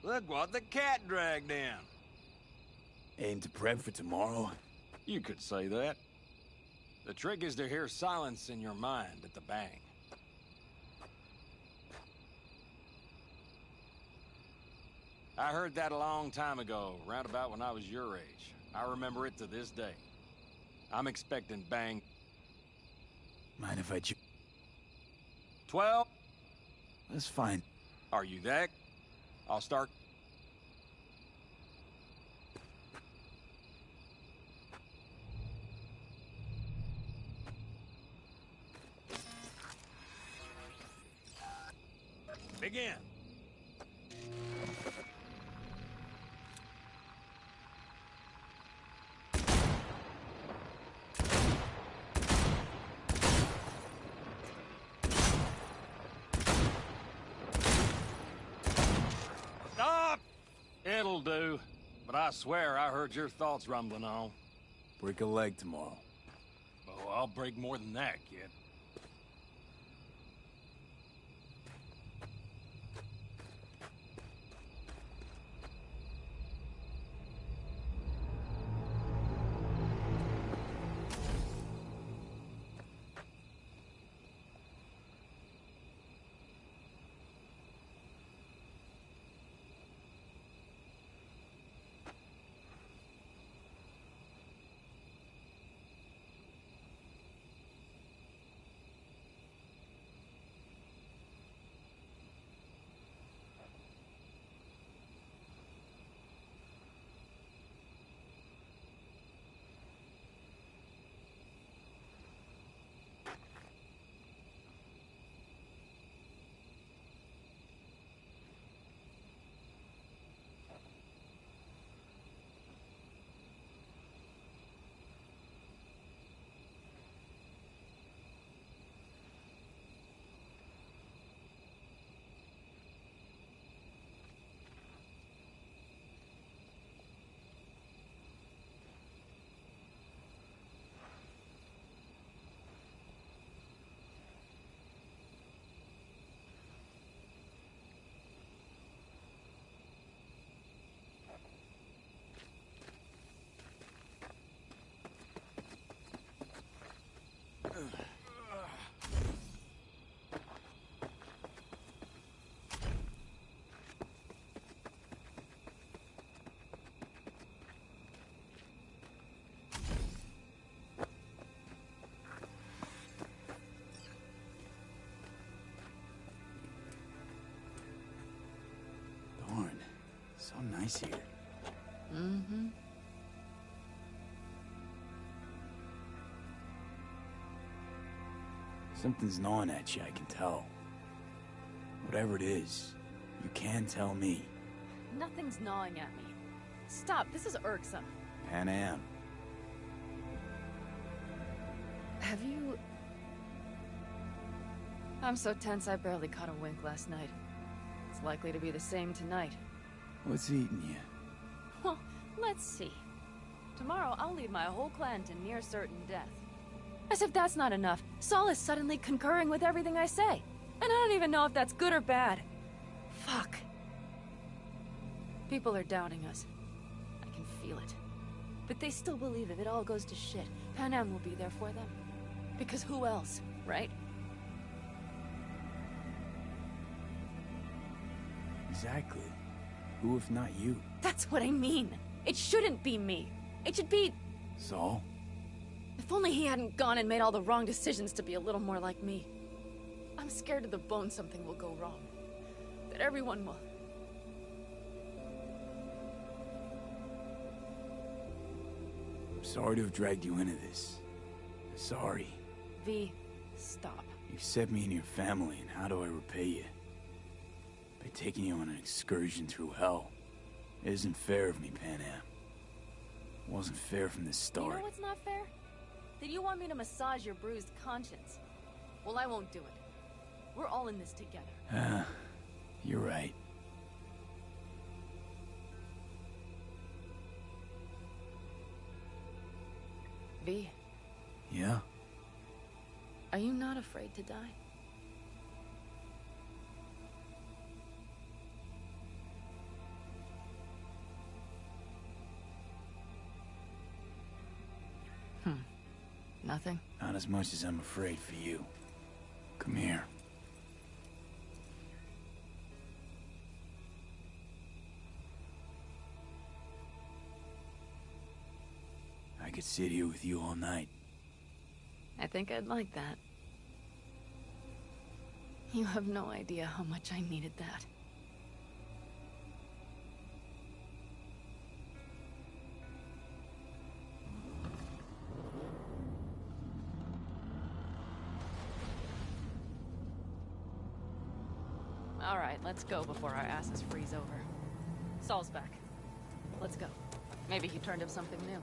Look what the cat dragged in. Aim to prep for tomorrow? You could say that. The trick is to hear silence in your mind at the bang. I heard that a long time ago, round about when I was your age. I remember it to this day. I'm expecting bang. Mind if I 12? That's fine. Are you that? I'll start. Begin. Stop! It'll do. But I swear I heard your thoughts rumbling on. Break a leg tomorrow. Oh, I'll break more than that, kid. Darn. So nice here. Mm-hmm. Something's gnawing at you, I can tell. Whatever it is, you can tell me. Nothing's gnawing at me. Stop, this is irksome. Pan Am. Have you... I'm so tense I barely caught a wink last night. It's likely to be the same tonight. What's eating you? Well, let's see. Tomorrow I'll lead my whole clan to near certain death. As if that's not enough, Saul is suddenly concurring with everything I say. And I don't even know if that's good or bad. Fuck. People are doubting us. I can feel it. But they still believe if it all goes to shit, Pan Am will be there for them. Because who else, right? Exactly. Who if not you? That's what I mean. It shouldn't be me. It should be... Saul? If only he hadn't gone and made all the wrong decisions to be a little more like me. I'm scared to the bone something will go wrong. That everyone will... I'm sorry to have dragged you into this. Sorry. V, stop. You set me and your family, and how do I repay you? By taking you on an excursion through hell. It isn't fair of me, Pan Am. It wasn't fair from the start. You know what's not fair? That you want me to massage your bruised conscience. Well, I won't do it. We're all in this together. You're right. V. Yeah? Are you not afraid to die? Nothing? Not as much as I'm afraid for you. Come here. I could sit here with you all night. I think I'd like that. You have no idea how much I needed that. All right, let's go before our asses freeze over. Saul's back. Let's go. Maybe he turned up something new.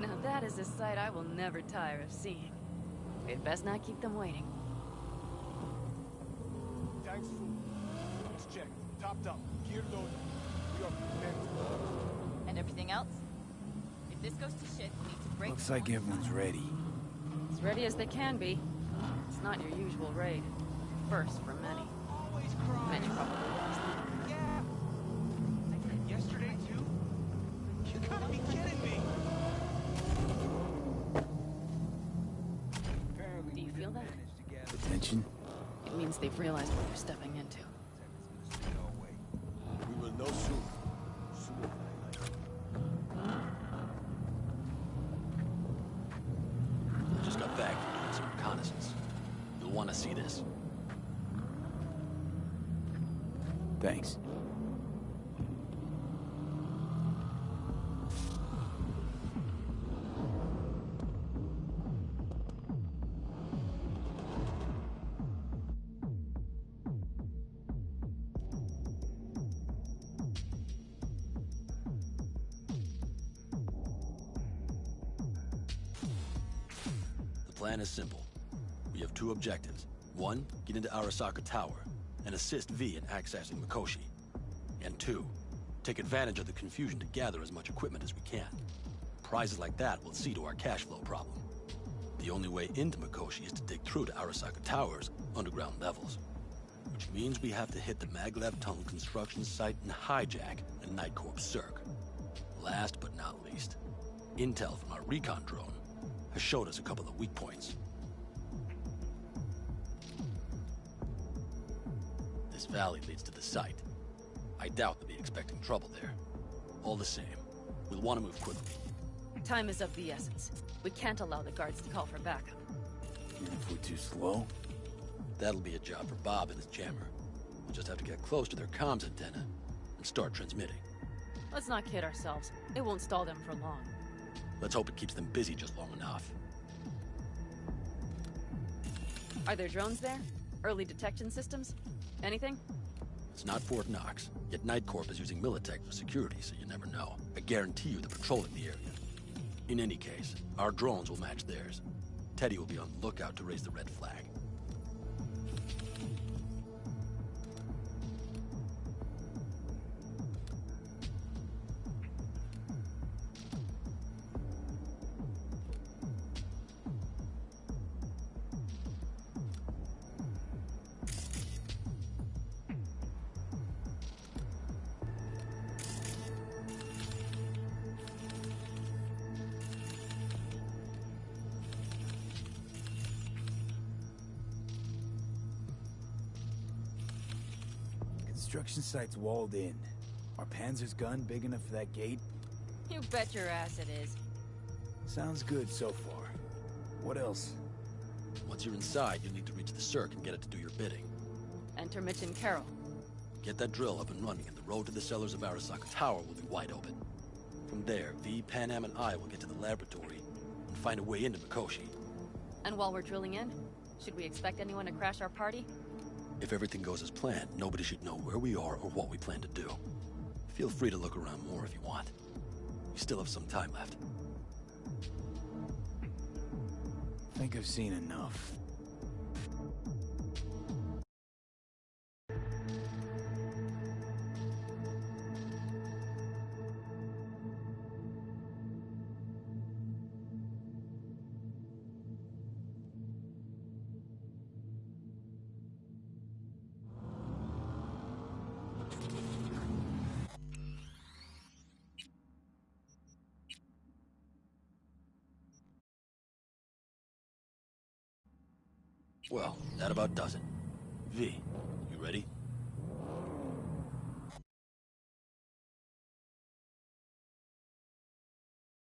Now that is a sight I will never tire of seeing. We'd best not keep them waiting. Tanks full. Let's check. Topped up. Gear loaded. We are prepared. And everything else? If this goes to shit, we need to break. Looks like everyone's ready. As ready as they can be. It's not your usual raid. First for many. Many probably lost. Yesterday too? You gotta be kidding me! Do you feel that? Attention? It means they've realized what they're stepping into. We will know soon. Sooner than I like. I just got back from doing some reconnaissance. You'll want to see this. Thanks. The plan is simple. We have two objectives. One, get into Arasaka Tower and assist V in accessing Mikoshi. And two, take advantage of the confusion to gather as much equipment as we can. Prizes like that will see to our cash flow problem. The only way into Mikoshi is to dig through to Arasaka Tower's underground levels. Which means we have to hit the Maglev Tunnel construction site and hijack a Night Corps Cirque. Last but not least, intel from our recon drone has showed us a couple of weak points. This valley leads to the site. I doubt they'll be expecting trouble there. All the same, we'll want to move quickly. Time is of the essence. We can't allow the guards to call for backup. And if we're too slow? That'll be a job for Bob and his jammer. We'll just have to get close to their comms antenna and start transmitting. Let's not kid ourselves. It won't stall them for long. Let's hope it keeps them busy just long enough. Are there drones there? Early detection systems? Anything? It's not Fort Knox, yet Night Corp is using Militech for security, so you never know. I guarantee you they're patrolling the area. In any case, our drones will match theirs. Teddy will be on the lookout to raise the red flag. Construction site's walled in. Our Panzer's gun big enough for that gate? You bet your ass it is. Sounds good so far. What else? Once you're inside, you'll need to reach the Cirque and get it to do your bidding. Enter Mitch and Carol. Get that drill up and running, and the road to the cellars of Arasaka Tower will be wide open. From there, V, Panam, and I will get to the laboratory and find a way into Mikoshi. And while we're drilling in, should we expect anyone to crash our party? If everything goes as planned, nobody should know where we are or what we plan to do. Feel free to look around more if you want. We still have some time left. I think I've seen enough. Well, that about does it. V, you ready?